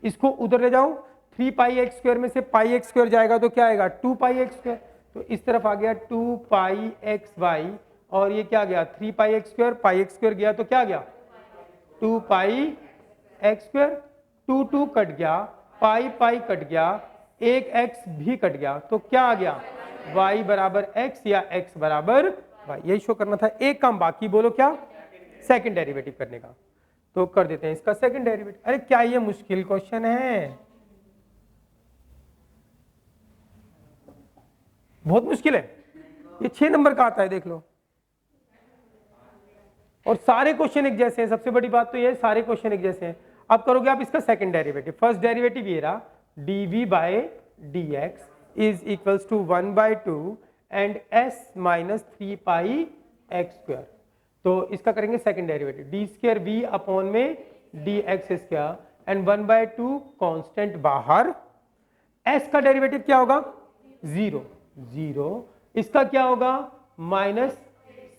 इसको उधर ले जाओ, 3 पाई एक्स स्क्वायर में से पाई एक्स स्क्वायर जाएगा तो क्या आएगा 2 पाई एक्स स्क्वायर, तो इस तरफ आ गया 2 पाई एक्स वाई, और ये क्या गया 3 पाई एक्स स्क्वायर गया तो क्या गया 2 पाई एक्स स्क्वायर, 2 कट गया, पाई पाई कट गया, एक एक्स भी कट गया, तो क्या आ गया y बराबर x या x बराबर y, यही शो करना था। एक काम बाकी, बोलो क्या, सेकंड डेरिवेटिव करने का, तो कर देते हैं इसका सेकंड डेरिवेटिव। अरे क्या ये मुश्किल क्वेश्चन है, बहुत मुश्किल है, ये 6 नंबर का आता है देख लो, और सारे क्वेश्चन एक जैसे हैं, सबसे बड़ी बात तो ये सारे क्वेश्चन एक जैसे हैं। अब करोगे आप इसका सेकंड डेरिवेटिव, फर्स्ट डेरिवेटिव ये रहा dv by dx is equals to 1/2 and s minus 3 pi x square, तो इसका करेंगे second derivative, d square v upon में dx स्क्वायर एंड 1/2 कांस्टेंट बाहर, s का डेरिवेटिव क्या होगा 0, इसका क्या होगा माइनस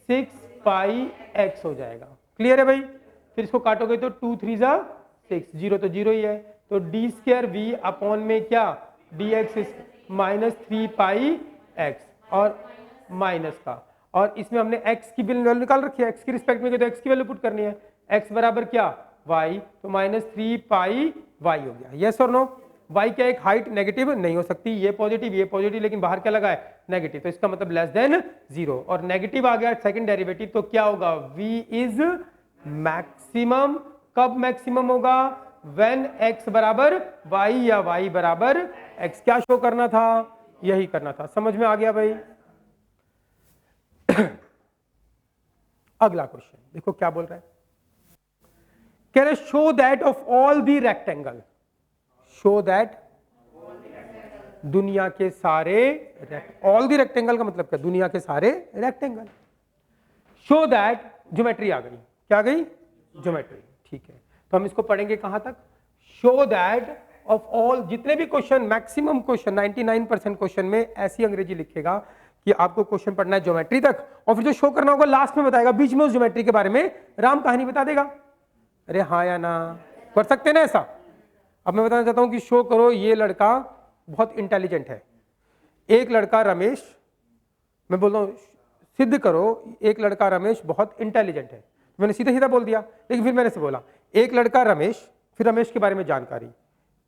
6 पाई x हो जाएगा। क्लियर है भाई, फिर इसको काटोगे तो 2 3 जा 6, 0 तो 0 ही है, तो डी स्क्वायर v अपॉन में क्या dx माइनस 3 पाई x और माइनस का, और इसमें हमने x की वैल्यू निकाल रखी है, x की रिस्पेक्ट में तो x की वैल्यू पुट करनी है, x बराबर क्या y, तो माइनस 3 पाई y हो गया, यस और नो। y क्या एक हाइट नेगेटिव नहीं हो सकती, ये पॉजिटिव, लेकिन बाहर क्या लगा है नेगेटिव, तो इसका मतलब लेस देन 0, और नेगेटिव आ गया सेकंड डेरिवेटिव, तो क्या होगा v इज मैक्सिमम, कब मैक्सिमम होगा when x बराबर y या y बराबर x, क्या शो करना था, यही करना था, समझ में आ गया भाई। अगला क्वेश्चन देखो क्या बोल रहा है, कह रहे show that of all the rectangle, show that दुनिया के सारे, ऑल दी रेक्टेंगल का मतलब क्या, दुनिया के सारे रेक्टेंगल, शो दैट, ज्योमेट्री आ गई, क्या आ गई ज्योमेट्री, ठीक है, तो हम इसको पढ़ेंगे कहां तक, शो दैट ऑफ ऑल, जितने भी क्वेश्चन, मैक्सिमम क्वेश्चन 99% क्वेश्चन में ऐसी अंग्रेजी लिखेगा कि आपको क्वेश्चन पढ़ना है ज्योमेट्री तक, और फिर जो शो करना होगा लास्ट में बताएगा, बीच में उस ज्योमेट्री के बारे में राम कहानी बता देगा। अरे हाँ या ना, कर सकते हैं ना ऐसा, अब मैं बताना चाहता हूं कि शो करो ये लड़का बहुत इंटेलिजेंट है, एक लड़का रमेश, मैं बोल रहा हूं सिद्ध करो एक लड़का रमेश बहुत इंटेलिजेंट है, मैंने सीधा सीधा बोल दिया, लेकिन फिर मैंने से बोला एक लड़का रमेश, फिर रमेश के बारे में जानकारी,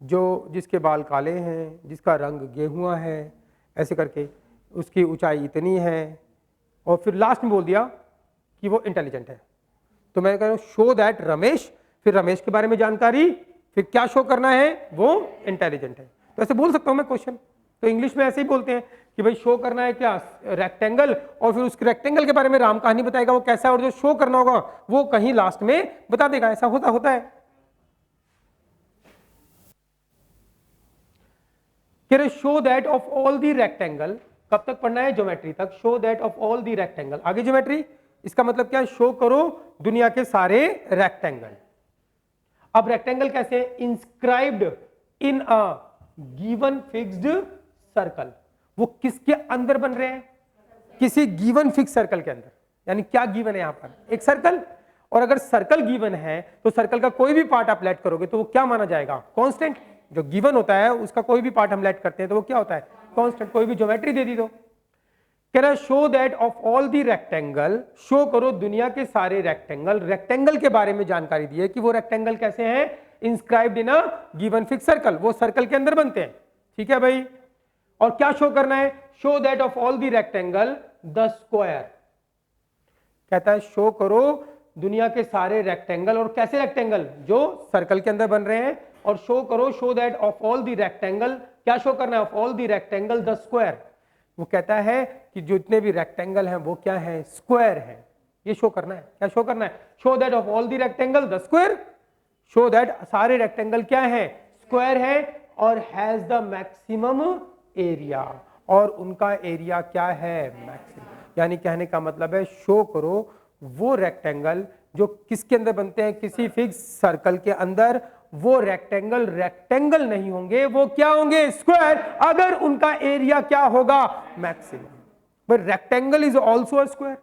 जो जिसके बाल काले हैं, जिसका रंग गेहुआ है, ऐसे करके उसकी ऊंचाई इतनी है, और फिर लास्ट में बोल दिया कि वो इंटेलिजेंट है। तो मैं कह रहा हूं शो दैट रमेश, फिर रमेश के बारे में जानकारी, फिर क्या शो करना है, वो इंटेलिजेंट है। तो ऐसे बोल सकता हूं मैं क्वेश्चन, तो इंग्लिश में ऐसे ही बोलते हैं कि भाई शो करना है क्या, रेक्टेंगल, और फिर उस रेक्टेंगल के बारे में राम कहानी बताएगा वो कैसा है, और जो शो करना होगा वो कहीं लास्ट में बता देगा। ऐसा होता है। Show that of all the rectangle, कब तक पढ़ना है, ज्योमेट्री तक। Show that of all the rectangle, आगे ज्योमेट्री, इसका मतलब क्या है, शो करो दुनिया के सारे रेक्टेंगल। अब रेक्टेंगल कैसे है, inscribed in a given fixed circle, वो किसके अंदर बन रहे हैं, किसी गिवन फिक्स सर्कल के अंदर। यानी क्या गिवन है यहां पर, एक सर्कल, और अगर सर्कल गिवन है तो सर्कल का कोई भी पार्ट आप लेट करोगे तो वो क्या माना जाएगा, कांस्टेंट। जो गिवन होता है उसका कोई भी पार्ट हम लेट करते हैं तो वो क्या होता है, कांस्टेंट। कोई भी ज्योमेट्री दे दी तो कह रहा है show that of all the rectangle, show करो दुनिया के सारे रेक्टेंगल, रेक्टेंगल के बारे में जानकारी दी है कि वो रेक्टेंगल कैसे हैं, inscribed in a given fix circle, वो सर्कल के अंदर बनते हैं। ठीक है भाई, और क्या शो करना है, show that of all the rectangle the square, कहता है शो करो दुनिया के सारे रेक्टेंगल, और कैसे रेक्टेंगल, जो सर्कल के अंदर बन रहे हैं, और शो करो show that of all the rectangle, क्या शो करना है, of all the rectangle the square, वो कहता है कि जितने भी रेक्टेंगल हैं वो क्या है, स्क्वायर है, ये शो करना है। क्या शो करना है, show that of all the rectangle the square, show that सारे रेक्टेंगल क्या है, स्क्वायर है, और हैज द मैक्सिमम एरिया, और उनका एरिया क्या है, मैक्सिमम। यानी कहने का मतलब है शो करो वो रेक्टेंगल जो किसके अंदर बनते हैं, किसी फिक्स सर्कल के अंदर, वो रेक्टेंगल रेक्टेंगल नहीं होंगे, वो क्या होंगे, स्क्वायर, अगर उनका एरिया क्या होगा, maximum. But rectangle is also a square,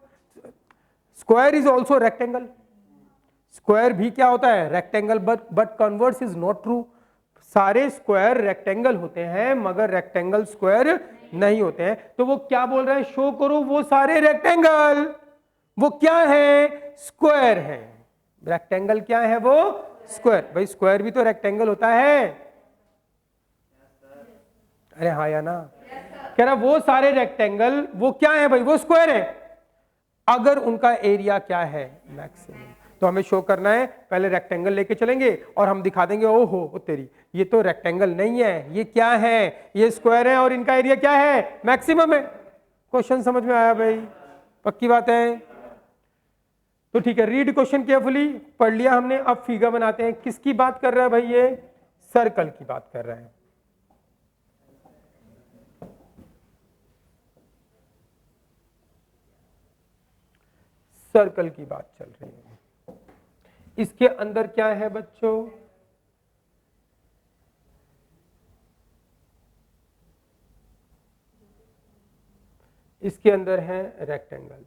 square is also rectangle, square भी क्या होता है, rectangle, but converse is not true. सारे स्क्वायर रेक्टेंगल होते हैं मगर रेक्टेंगल स्क्वायर नहीं होते हैं। तो वो क्या बोल रहे हैं, शो करो वो सारे रेक्टेंगल, वो क्या है, स्क्वायर है। रेक्टेंगल क्या है, वो स्क्वायर। भाई स्क्वायर भी तो रेक्टेंगल होता है, अरे हाँ या ना, कह रहा वो सारे रेक्टेंगल वो क्या है भाई, वो स्क्वायर है, अगर उनका एरिया क्या है, मैक्सिमम। तो हमें शो करना है, पहले रेक्टेंगल लेके चलेंगे और हम दिखा देंगे ओहो तेरी, ये तो रेक्टेंगल नहीं है, ये क्या है, ये स्क्वायर है, और इनका एरिया क्या है, मैक्सिमम है। क्वेश्चन समझ में आया भाई, पक्की बात है। तो ठीक है, रीड क्वेश्चन केयरफुली, पढ़ लिया हमने, अब फिगर बनाते हैं। किसकी बात कर रहा है भाई, ये सर्कल की बात कर रहा है। सर्कल की बात चल रही है, इसके अंदर क्या है बच्चों, इसके अंदर है रेक्टेंगल।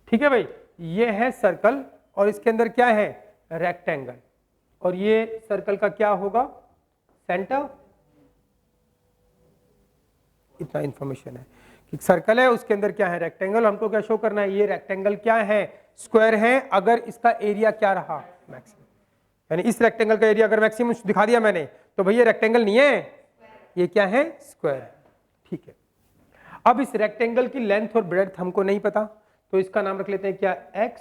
ठीक है भाई, ये है सर्कल और इसके अंदर क्या है, रेक्टेंगल, और ये सर्कल का क्या होगा, सेंटर। इतना इंफॉर्मेशन है कि सर्कल है, उसके अंदर क्या है, रेक्टेंगल। हमको क्या शो करना है, ये रेक्टेंगल क्या है, स्क्वायर है, अगर इसका एरिया क्या रहा, मैक्सिमम। यानी इस रेक्टेंगल का एरिया अगर मैक्सिमम दिखा दिया मैंने, तो भैया रेक्टेंगल नहीं है, ये क्या है, स्क्वायर। ठीक है, अब इस रेक्टेंगल की लेंथ और ब्रेड्थ हमको नहीं पता, तो इसका नाम रख लेते हैं क्या, x,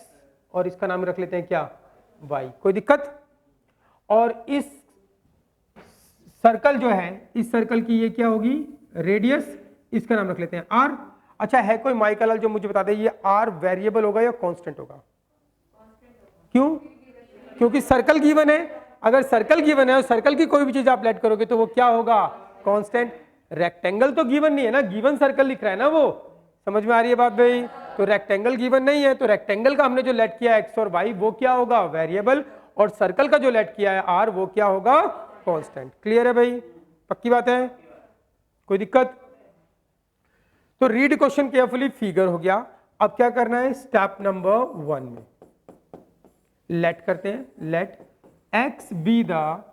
और इसका नाम रख लेते हैं क्या, y। कोई दिक्कत। और इस सर्कल जो है, इस सर्कल की ये क्या होगी, रेडियस, इसका नाम रख लेते हैं r। अच्छा, है कोई माइकल जो मुझे बता दे ये r वेरिएबल होगा या कांस्टेंट होगा, क्यों, क्योंकि सर्कल गिवन है। अगर सर्कल गिवन है और सर्कल की कोई भी चीज आप लेट करोगे तो वो क्या होगा, कांस्टेंट। रेक्टेंगल तो गिवन नहीं है ना, गिवन सर्कल लिख रहा है ना, वो समझ में आ रही है बात भाई। तो रेक्टेंगल गिवन नहीं है, तो रेक्टेंगल का हमने जो लेट किया x और y, वो क्या होगा, वेरिएबल, और सर्कल का जो लेट किया है आर वो क्या होगा, कांस्टेंट। क्लियर है भाई, पक्की बात है, कोई दिक्कत? तो रीड क्वेश्चन केयरफुली, फिगर हो गया। अब क्या करना है, स्टेप नंबर 1 में लेट करते हैं, let x be the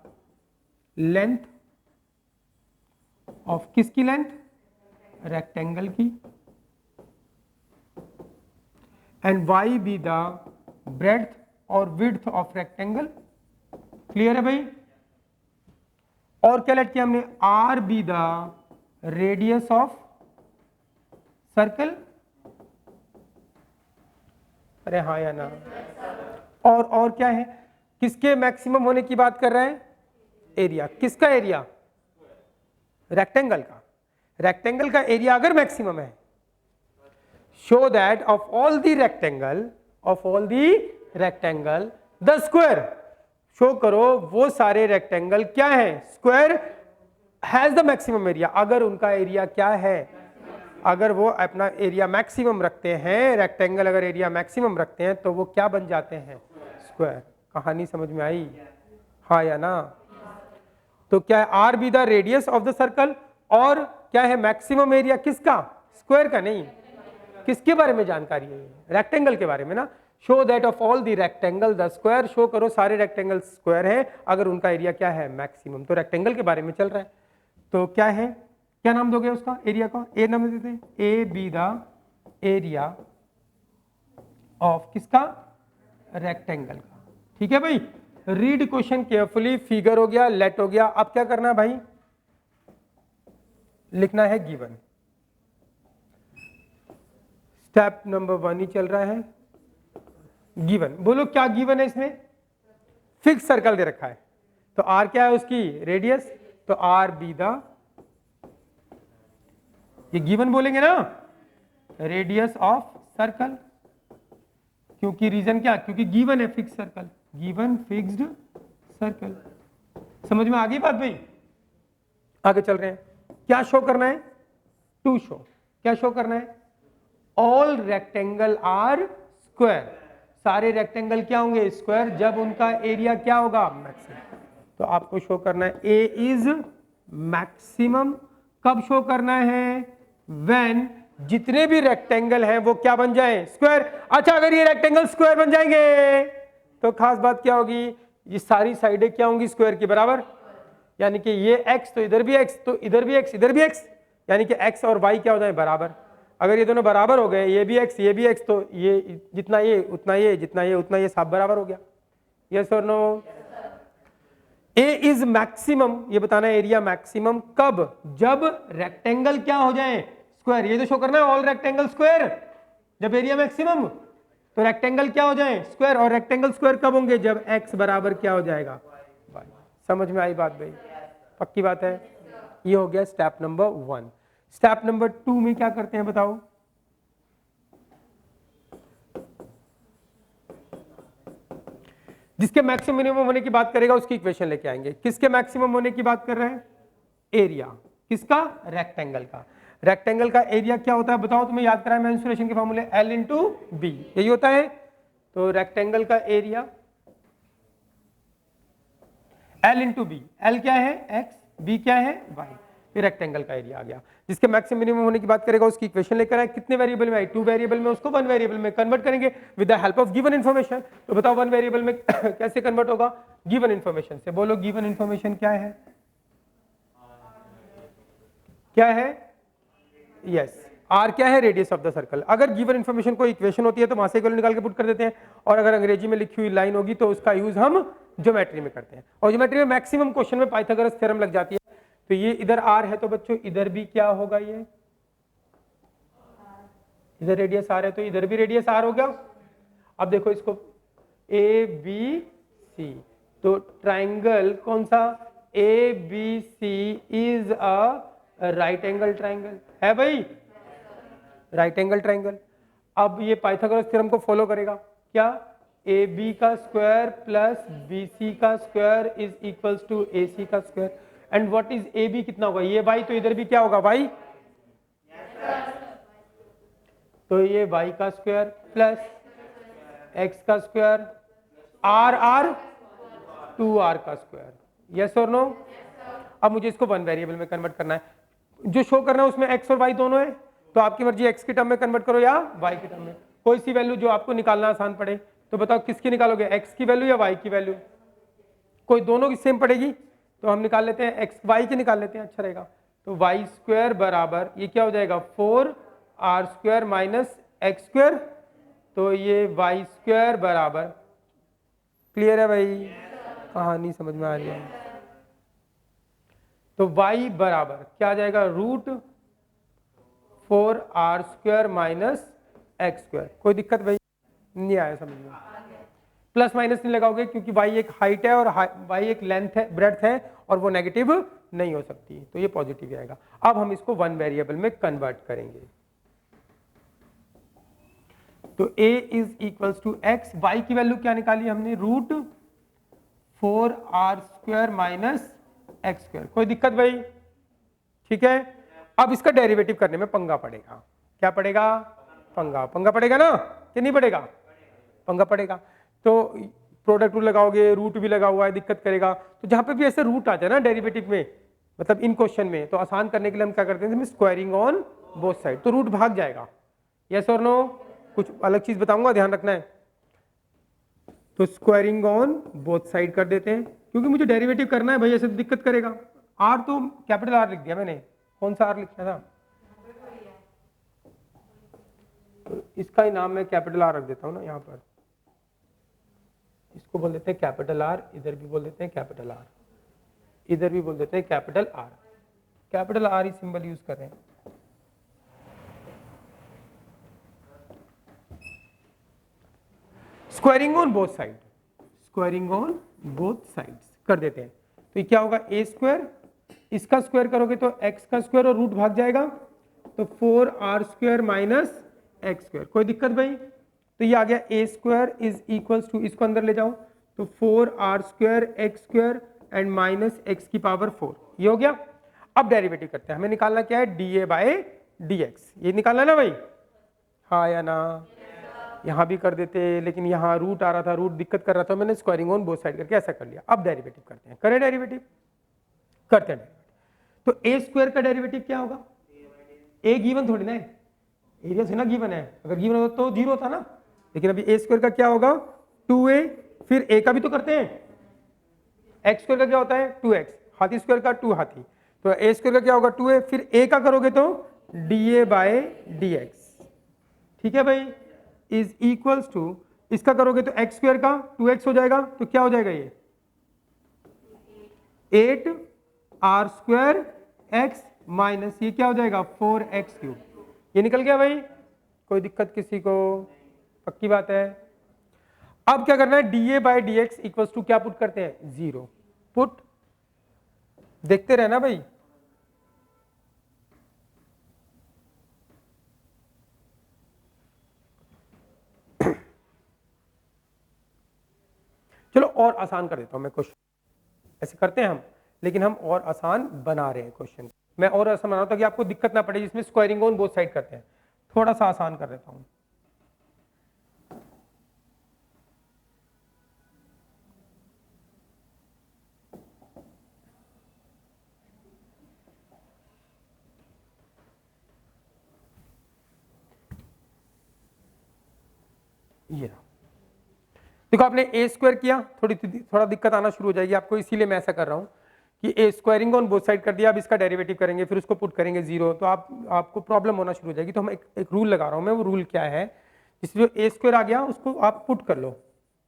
length of, किसकी लेंथ, रेक्टेंगल की, and y be the breadth और विड्थ ऑफ रेक्टेंगल। क्लियर है भाई? और क्या लेट किया हमने, r be the radius of circle. अरे हाँ या ना? और क्या है, किसके मैक्सिमम होने की बात कर रहे हैं, एरिया, किसका एरिया, रेक्टेंगल का। रेक्टेंगल का एरिया अगर मैक्सिमम है, show that of all the rectangle the square, show करो वो सारे रेक्टेंगल क्या है, square has the maximum area. अगर उनका एरिया क्या है, अगर वो अपना एरिया मैक्सिमम रखते हैं, रेक्टेंगल अगर एरिया मैक्सिमम रखते हैं तो वो क्या बन जाते हैं, स्क्वायर। कहानी समझ में आई, हाँ या ना? तो क्या है, are be the radius of the circle, और क्या है मैक्सिमम एरिया किसका, स्क्वायर का। नहीं, किसके बारे में जानकारी है, रेक्टेंगल के बारे में ना। Show that of all the rectangle the square, show करो सारे रेक्टेंगल स्क्वायर है अगर उनका एरिया क्या है, मैक्सिमम। तो रेक्टेंगल के बारे में चल रहा है, तो क्या है, क्या नाम दोगे उसका, एरिया का, ए नाम देते हैं, A be the area of किसका, रेक्टेंगल का। ठीक है भाई, रीड क्वेश्चन केयरफुली, फिगर हो गया, लेट हो गया। अब क्या करना है भाई, लिखना है गिवन। स्टेप नंबर 1 ही चल रहा है, गिवन। बोलो क्या गिवन है इसमें, फिक्स सर्कल दे रखा है, तो आर क्या है उसकी रेडियस, तो आर बी द, ये गिवन बोलेंगे ना, रेडियस ऑफ सर्कल, क्योंकि रीजन क्या, क्योंकि गिवन है fix circle, given fixed circle. समझ में आ गई बात भाई? आगे चल रहे हैं, क्या शो करना है, टू शो, क्या शो करना है, ऑल रेक्टेंगल आर स्क्वायर, सारे रेक्टेंगल क्या होंगे, स्क्वायर, जब उनका एरिया क्या होगा, मैक्सिमम। तो आपको शो करना है ए इज मैक्सिमम, कब शो करना है, व्हेन जितने भी रेक्टेंगल हैं वो क्या बन जाएं, स्क्वायर। अच्छा, अगर ये रेक्टेंगल स्क्वायर बन जाएंगे तो खास बात क्या होगी, ये सारी साइडें क्या होंगी, स्क्वायर के बराबर। यानी कि ये x तो इधर भी x, तो इधर भी x, इधर भी x, यानी कि x और y क्या हो जाए, बराबर। अगर ये दोनों बराबर हो गए, ये भी x ये भी x, तो ये जितना ये उतना ये, जितना ये उतना ये, सब बराबर हो गया। यस और नो? ए इज मैक्सिमम, ये बताना है एरिया मैक्सिमम कब, जब रेक्टेंगल क्या हो जाए, स्क्वायर। ये तो शो करना है ऑल रेक्टेंगल स्क्वायर, जब एरिया मैक्सिमम, तो रेक्टेंगल क्या हो जाए, स्क्वायर। और रेक्टेंगल स्क्वायर कब होंगे, जब x बराबर क्या हो जाएगा, y। समझ में आई बात भाई, पक्की बात है? ये हो गया स्टेप नंबर 1। स्टेप नंबर 2 में क्या करते हैं बताओ, जिसके मैक्सिमम मिनिमम होने की बात करेगा उसकी इक्वेशन लेके आएंगे। किसके मैक्सिमम होने की बात कर रहे हैं, एरिया किसका, रेक्टेंगल का। रेक्टेंगल का एरिया क्या होता है बताओ, तुम्हें याद कराया मेंसुरेशन के फार्मूले, L इंटू बी, यही होता है। तो रेक्टेंगल का एरिया L इंटू बी, L क्या है x, b क्या है y, ये रेक्टेंगल का एरिया आ गया। जिसके मैक्सिमम मिनिमम होने की बात करेगा उसकी इक्वेशन लेकर आए। कितने वेरिएबल में आई, 2 वेरिएबल में, उसको 1 वेरिएबल में कन्वर्ट करेंगे with the help of given information. तो बताओ 1 वेरिएबल में कैसे कन्वर्ट होगा, गिवन इन्फॉर्मेशन से। बोलो गिवन इन्फॉर्मेशन क्या है, क्या है, यस, आर क्या है, रेडियस ऑफ द सर्कल। अगर गिवन इन्फॉर्मेशन कोई इक्वेशन होती है तो वहां से इक्वल निकाल के पुट कर देते हैं, और अगर अंग्रेजी में लिखी हुई लाइन होगी तो उसका यूज हम ज्योमेट्री में करते हैं। और ज्योमेट्री में मैक्सिमम क्वेश्चन में पाइथागोरस थ्योरम लग जाती है। तो ये इधर आर है तो बच्चों इधर भी क्या होगा, ये इधर रेडियस आर है तो इधर भी रेडियस आर हो गया। अब देखो इसको ए बी सी, तो ट्राइंगल कौन सा, A B C is a right angle triangle है भाई, राइट एंगल ट्राइंगल। अब ये पाइथागोरस थ्योरम को फॉलो करेगा, क्या, ए बी का स्क्वायर प्लस बी सी का square is equals to A C का square. And what is A B, कितना होगा, ये y, तो इधर भी क्या होगा y, तो ये y का स्क्वायर प्लस x का स्क्वायर, आर आर 2r का स्क्वायर, यस और नो। अब मुझे इसको वन वेरिएबल में कन्वर्ट करना है, जो शो करना है उसमें x और y दोनों है, तो आपकी मर्जी x की टर्म में कन्वर्ट करो या y की टर्म में, कोई सी वैल्यू जो आपको निकालना आसान पड़े। तो बताओ किसकी निकालोगे, x की वैल्यू या y की वैल्यू, कोई दोनों की सेम पड़ेगी, तो हम निकाल लेते हैं x y की निकाल लेते हैं, अच्छा रहेगा। तो y स्क्वायर बराबर ये क्या हो जाएगा 4r square minus x square, तो ये y स्क्वायर बराबर, क्लियर है भाई, कहानी समझ में आ रही है। तो y बराबर क्या आ जाएगा √4r square minus x square, कोई दिक्कत भाई नहीं आया समझ में, प्लस माइनस नहीं लगाओगे क्योंकि y एक हाइट है और y एक लेंथ है, ब्रेड्थ है, और वो नेगेटिव नहीं हो सकती, तो ये पॉजिटिव आएगा। अब हम इसको वन वेरिएबल में कन्वर्ट करेंगे, तो a is equals to x, y की वैल्यू क्या निकाली हमने √4r square minus x square, कोई दिक्कत भाई, ठीक है। अब इसका डेरिवेटिव करने में पंगा पड़ेगा, क्या पड़ेगा, पंगा पड़ेगा ना, कि नहीं पड़ेगा, पंगा पड़ेगा। तो प्रोडक्ट रूल लगाओगे, रूट भी लगा हुआ है, दिक्कत करेगा। तो जहां पे भी ऐसे रूट आ जाए ना डेरिवेटिव में, मतलब इन क्वेश्चन में, तो आसान करने के लिए हम क्या करते हैं, स्क्वायरिंग ऑन बोथ साइड, तो रूट भाग जाएगा, यस और नो। कुछ अलग चीज बताऊंगा, ध्यान रखना है। तो स्क्वायरिंग ऑन बोथ साइड कर देते हैं, क्योंकि मुझे डेरिवेटिव करना है भाई, ऐसे तो दिक्कत करेगा। आर तो कैपिटल आर लिख दिया मैंने, कौन सा आर लिखना था, तो इसका ही नाम मैं कैपिटल आर रख देता हूं ना यहाँ पर, इसको बोल देते हैं कैपिटल आर, इधर भी बोल देते हैं कैपिटल आर, इधर भी बोल देते हैं कैपिटल आर, कैपिटल आर ही सिंबल यूज कर रहे हैं। Squaring on both side, squaring on both sides कर देते हैं, तो ये क्या होगा ए स्क्वायर, इसका स्क्वायर करोगे तो एक्स का स्क्वायर और रूट भाग जाएगा, तो 4r square minus x square, कोई दिक्कत भाई। तो ये आ गया ए स्क्वायर इज इक्वल्स टू, इसको अंदर ले जाओ, तो 4r square x square and minus x की पावर 4, ये हो गया। अब डेरिवेटिव करते हैं, हमें निकालना क्या है, डी बाय डी एक्स, ये निकालना ना भाई, हाँ या ना, यहाँ भी कर देते, लेकिन यहाँ रूट आ रहा था, रूट दिक्कत कर रहा था, मैंने स्क्वायरिंग ऑन बोथ साइड करके ऐसा कर लिया। अब डेरिवेटिव करते हैं, करें डेरिवेटिव, करते हैं डेरिवेटिव। तो ए स्क्वायर का डेरिवेटिव क्या होगा, ए गिवन थोड़ी ना है, एरिया से ना गिवन है, अगर गिवन होता तो 0 था ना, लेकिन अभी ए स्क्वायर का क्या होगा 2a, फिर ए का भी तो करते हैं, एक्स स्क्वायर का क्या होता है 2x, हाथी स्क्वायर का 2 हाथी, तो ए स्क्वायर का क्या होगा 2a, फिर ए का करोगे तो डी बाय डी एक्स, ठीक है भाई, इज इक्वल्स टू, इसका करोगे तो एक्स स्क्वायर का 2x हो जाएगा, तो क्या हो जाएगा ये 8r स्क्वायर x माइनस ये क्या हो जाएगा 4x क्यूब, ये निकल गया भाई, कोई दिक्कत किसी को, पक्की बात है। अब क्या करना है, d by d x equals to क्या पुट करते हैं 0, पुट, देखते रहना भाई, चलो और आसान कर देता हूं मैं क्वेश्चन, ऐसे करते हैं हम, लेकिन हम और आसान बना रहे हैं क्वेश्चन, मैं और आसान बना रहा हूं ताकि आपको दिक्कत ना पड़े, जिसमें स्क्वायरिंग ऑन बोथ साइड करते हैं, थोड़ा सा आसान कर देता हूं। ये देखो, आपने ए स्क्वायर किया, थोड़ा दिक्कत आना शुरू हो जाएगी आपको, इसीलिए मैं ऐसा कर रहा हूं कि ए स्क्वायरिंग ऑन बोथ साइड कर दिया, अब इसका डेरिवेटिव करेंगे, फिर उसको पुट करेंगे 0, तो आपको प्रॉब्लम होना शुरू हो जाएगी। तो हम एक रूल लगा रहा हूं मैं, वो रूल क्या है, इसलिए जो ए स्क्वायर आ गया उसको आप पुट कर लो,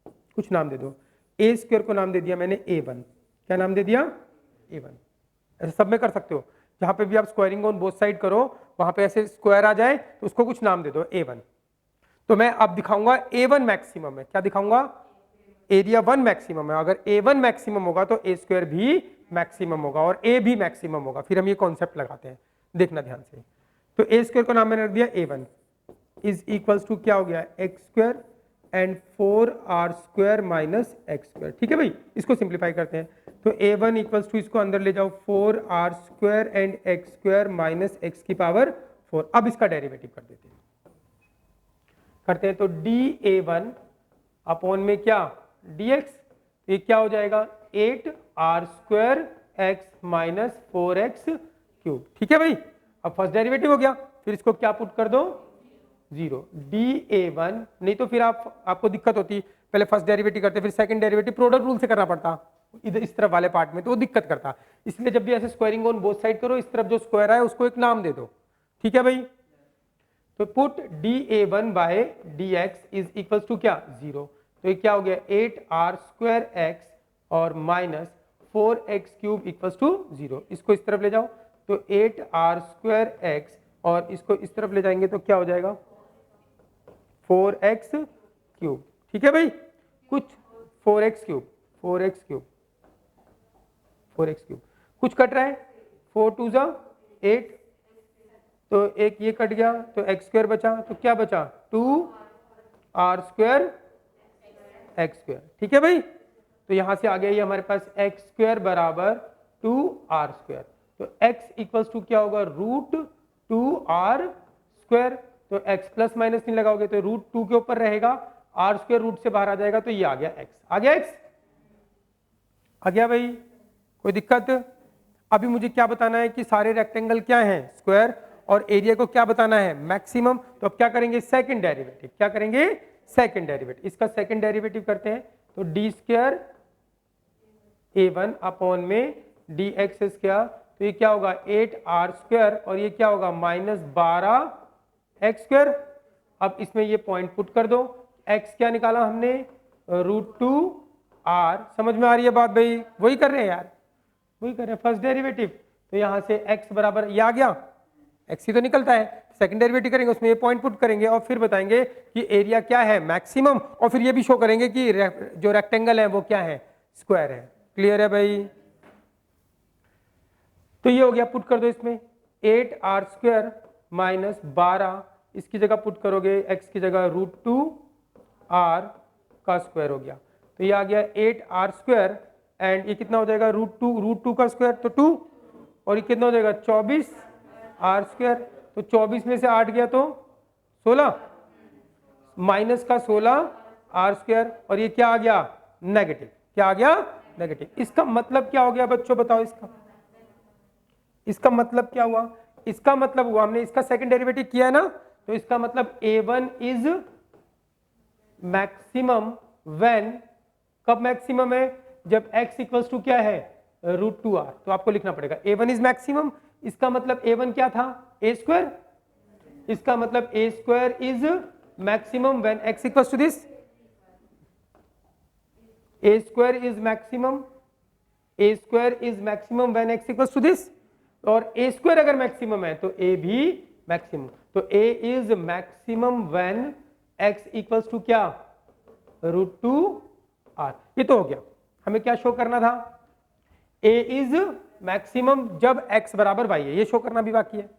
कुछ नाम दे दो, ए स्क्वायर को नाम दे दिया मैंने a1, क्या नाम दे दिया a1, ऐसे सब में कर सकते हो, जहां पे भी आप स्क्वायरिंग ऑन बोथ साइड करो वहां पे ऐसे स्क्वायर आ जाए तो उसको कुछ नाम दे दो a1। तो मैं अब दिखाऊंगा a1 मैक्सिमम है, क्या दिखाऊंगा, एरिया 1 मैक्सिमम है, अगर a1 मैक्सिमम होगा तो a स्क्वायर भी मैक्सिमम होगा और a भी मैक्सिमम होगा, फिर हम ये कॉन्सेप्ट लगाते हैं, देखना ध्यान से। तो a स्क्वायर को नाम मैंने रख दिया a1 इज इक्वल्स टू क्या हो गया x square and 4r square minus x square, ठीक है भाई, इसको सिंप्लीफाई करते हैं, तो a1 इक्वल्स टू, इसको अंदर ले जाओ 4r square and x square minus x की पावर 4, अब इसका डेरिवेटिव कर देते हैं, तो डी a1 अपॉन में क्या dx, ये क्या हो जाएगा 8r² x minus 4x cube. ठीक है भाई, अब फर्स्ट डेरिवेटिव हो गया, फिर इसको क्या पुट कर दो 0 dA1, नहीं तो फिर आपको दिक्कत होती, पहले फर्स्ट डेरिवेटिव करते फिर सेकंड डेरिवेटिव प्रोडक्ट रूल से करना पड़ता इधर इस तरफ वाले पार्ट में, तो वो दिक्कत करता। इसलिए जब भी ऐसे स्क्वायरिंग ऑन बोथ साइड करो, इस तरफ जो स्क्वायर है उसको एक नाम दे दो। ठीक है भाई, तो put dA1 by dx is equal to क्या 0, तो ये क्या हो गया 8r² x और minus 4x cube equal to 0। इसको इस तरफ ले जाओ तो 8r² x और इसको इस तरफ ले जाएंगे तो क्या हो जाएगा 4x क्यूब। ठीक है भाई, कुछ 4x क्यूब कुछ कट रहा है, 4 2 जा 8, तो एक ये कट गया तो x² बचा, तो क्या बचा 2r² x²। ठीक है भाई, तो यहां से आ गया ये हमारे पास x² बराबर 2r², तो x इक्वल्स टू क्या होगा √2r², तो x प्लस माइनस नहीं लगाओगे तो √2 के ऊपर रहेगा, r² रूट से बाहर आ जाएगा, तो ये आ गया x। आ गया x, आ गया भाई, कोई दिक्कत? अभी मुझे क्या बताना है कि सारे रेक्टेंगल क्या हैं स्क्वायर, और एरिया को क्या बताना है मैक्सिमम। तो अब क्या करेंगे सेकंड डेरिवेटिव, क्या करेंगे सेकंड डेरिवेटिव, इसका सेकंड डेरिवेटिव करते हैं, तो d² A1 अपॉन में dx², तो ये क्या होगा 8r² और ये क्या होगा माइनस 12x²। अब इसमें ये पॉइंट पुट कर दो, x क्या निकाला हमने √2r, समझ में आ रही है बात भाई, वही कर रहे हैं यार, वही कर रहे हैं फर्स्ट डेरिवेटिव, तो यहां से x बराबर ये आ गया, x ही तो निकलता है, सेकंड डेरिवेटिव करेंगे उसमें ये पॉइंट पुट करेंगे और फिर बताएंगे कि एरिया क्या है मैक्सिमम, और फिर ये भी शो करेंगे कि जो रेक्टेंगल है वो क्या है स्क्वायर है। क्लियर है भाई? तो ये हो गया, पुट कर दो इसमें 8r² माइनस 12, इसकी जगह पुट करोगे x की जगह √2r का स्क्वायर हो गया, तो ये आ गया 8r² एंड ये कितना हो जाएगा √2 का स्क्वायर तो 2, और ये कितना हो जाएगा 24r², तो 24 में से 8 गया तो 16 माइनस का 16r², और ये क्या आ गया नेगेटिव, क्या आ गया नेगेटिव। इसका मतलब क्या हो गया बच्चों बताओ, इसका मतलब क्या हुआ, इसका मतलब हुआ हमने इसका सेकंड डेरिवेटिव किया है ना, तो इसका मतलब A1 इज मैक्सिमम व्हेन, कब मैक्सिमम है जब x इक्वल्स टू क्या है √2r, तो आपको लिखना पड़ेगा A1 इज मैक्सिमम, इसका मतलब A1 क्या था a², इसका मतलब a² is maximum when x equals to this, a² is maximum when x equals to this, और a² अगर मैक्सिमम है तो a भी मैक्सिमम, तो a is maximum when x equals to क्या √2r। ये तो हो गया, हमें क्या शो करना था a इज मैक्सिमम जब x बराबर y है, ये शो करना भी बाकी है,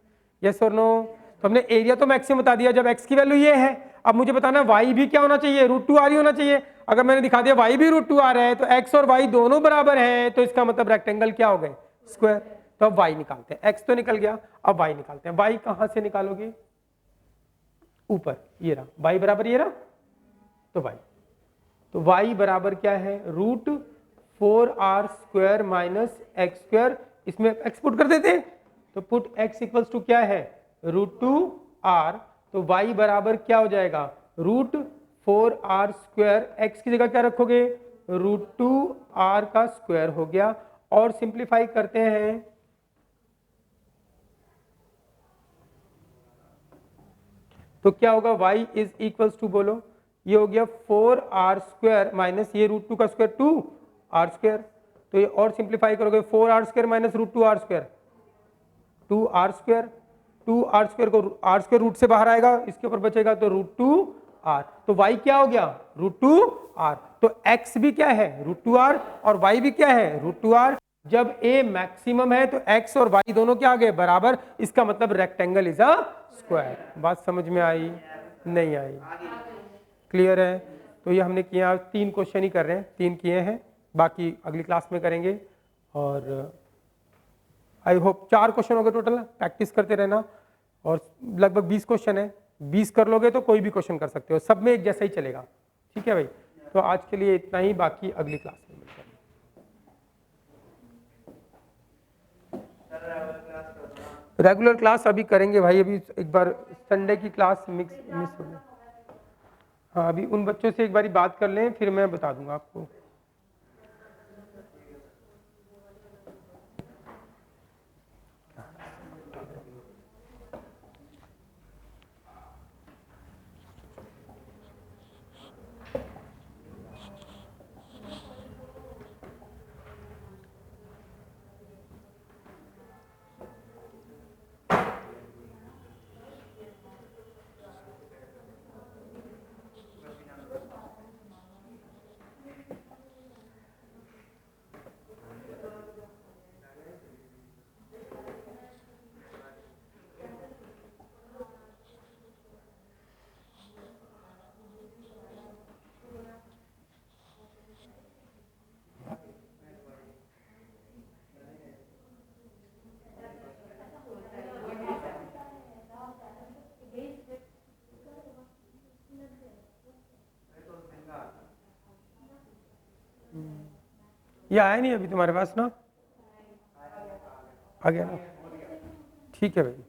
यस और नो। तो हमने एरिया तो मैक्सिमम बता दिया जब x की वैल्यू ये है, अब मुझे बताना है y भी क्या होना चाहिए √2r ही होना चाहिए। अगर मैंने दिखा दिया y भी √2r है तो x और y दोनों बराबर हैं, तो इसका मतलब रेक्टेंगल क्या हो गए स्क्वायर। तो अब y निकालते हैं, x तो निकल गया, अब y निकालते हैं। y कहां से निकालोगे, ऊपर ये रहा y बराबर ये रहा, तो y बराबर क्या है √4r² माइनस x², इसमें x पुट कर देते हैं, तो पुट x इक्वल्स टू क्या है √2r, तो y बराबर क्या हो जाएगा √4r², x की जगह क्या रखोगे √2r का स्क्वायर हो गया, और सिंप्लीफाई करते हैं तो क्या होगा y इज इक्वल्स टू, बोलो ये हो गया 4r² माइनस ये √2 का स्क्वायर 2r², तो ये और सिंप्लीफाई करोगे 4r² माइनस √2r², 2r² को r² रूट से बाहर आएगा, इसके ऊपर बचेगा तो √2r, तो y क्या हो गया √2r, तो x भी क्या है √2r और y भी क्या है √2r। जब a मैक्सिमम है तो x और y दोनों क्या आ गए बराबर, इसका मतलब रेक्टेंगल इज अ स्क्वायर। बात समझ में आई नहीं आई? क्लियर है? तो ये हमने किया, 3 क्वेश्चन ही कर रहे हैं, 3 किए हैं, बाकी अगली क्लास में करेंगे, और आई होप 4 क्वेश्चन हो गए टोटल, प्रैक्टिस करते रहना, और लगभग 20 क्वेश्चन है, 20 कर लोगे तो कोई भी क्वेश्चन कर सकते हो, सब में एक जैसा ही चलेगा। ठीक है भाई, तो आज के लिए इतना ही, बाकी अगली क्लास में मिलते हैं। रेगुलर क्लास अभी करेंगे भाई, अभी एक बार संडे की क्लास मिस हो गई। हाँ अभी उन बच्चों से एक बारी बात कर लें, फिर मैं बता दूंगा आपको। ये आया नहीं अभी तुम्हारे पास ना, आ गया ना, ठीक है भाई।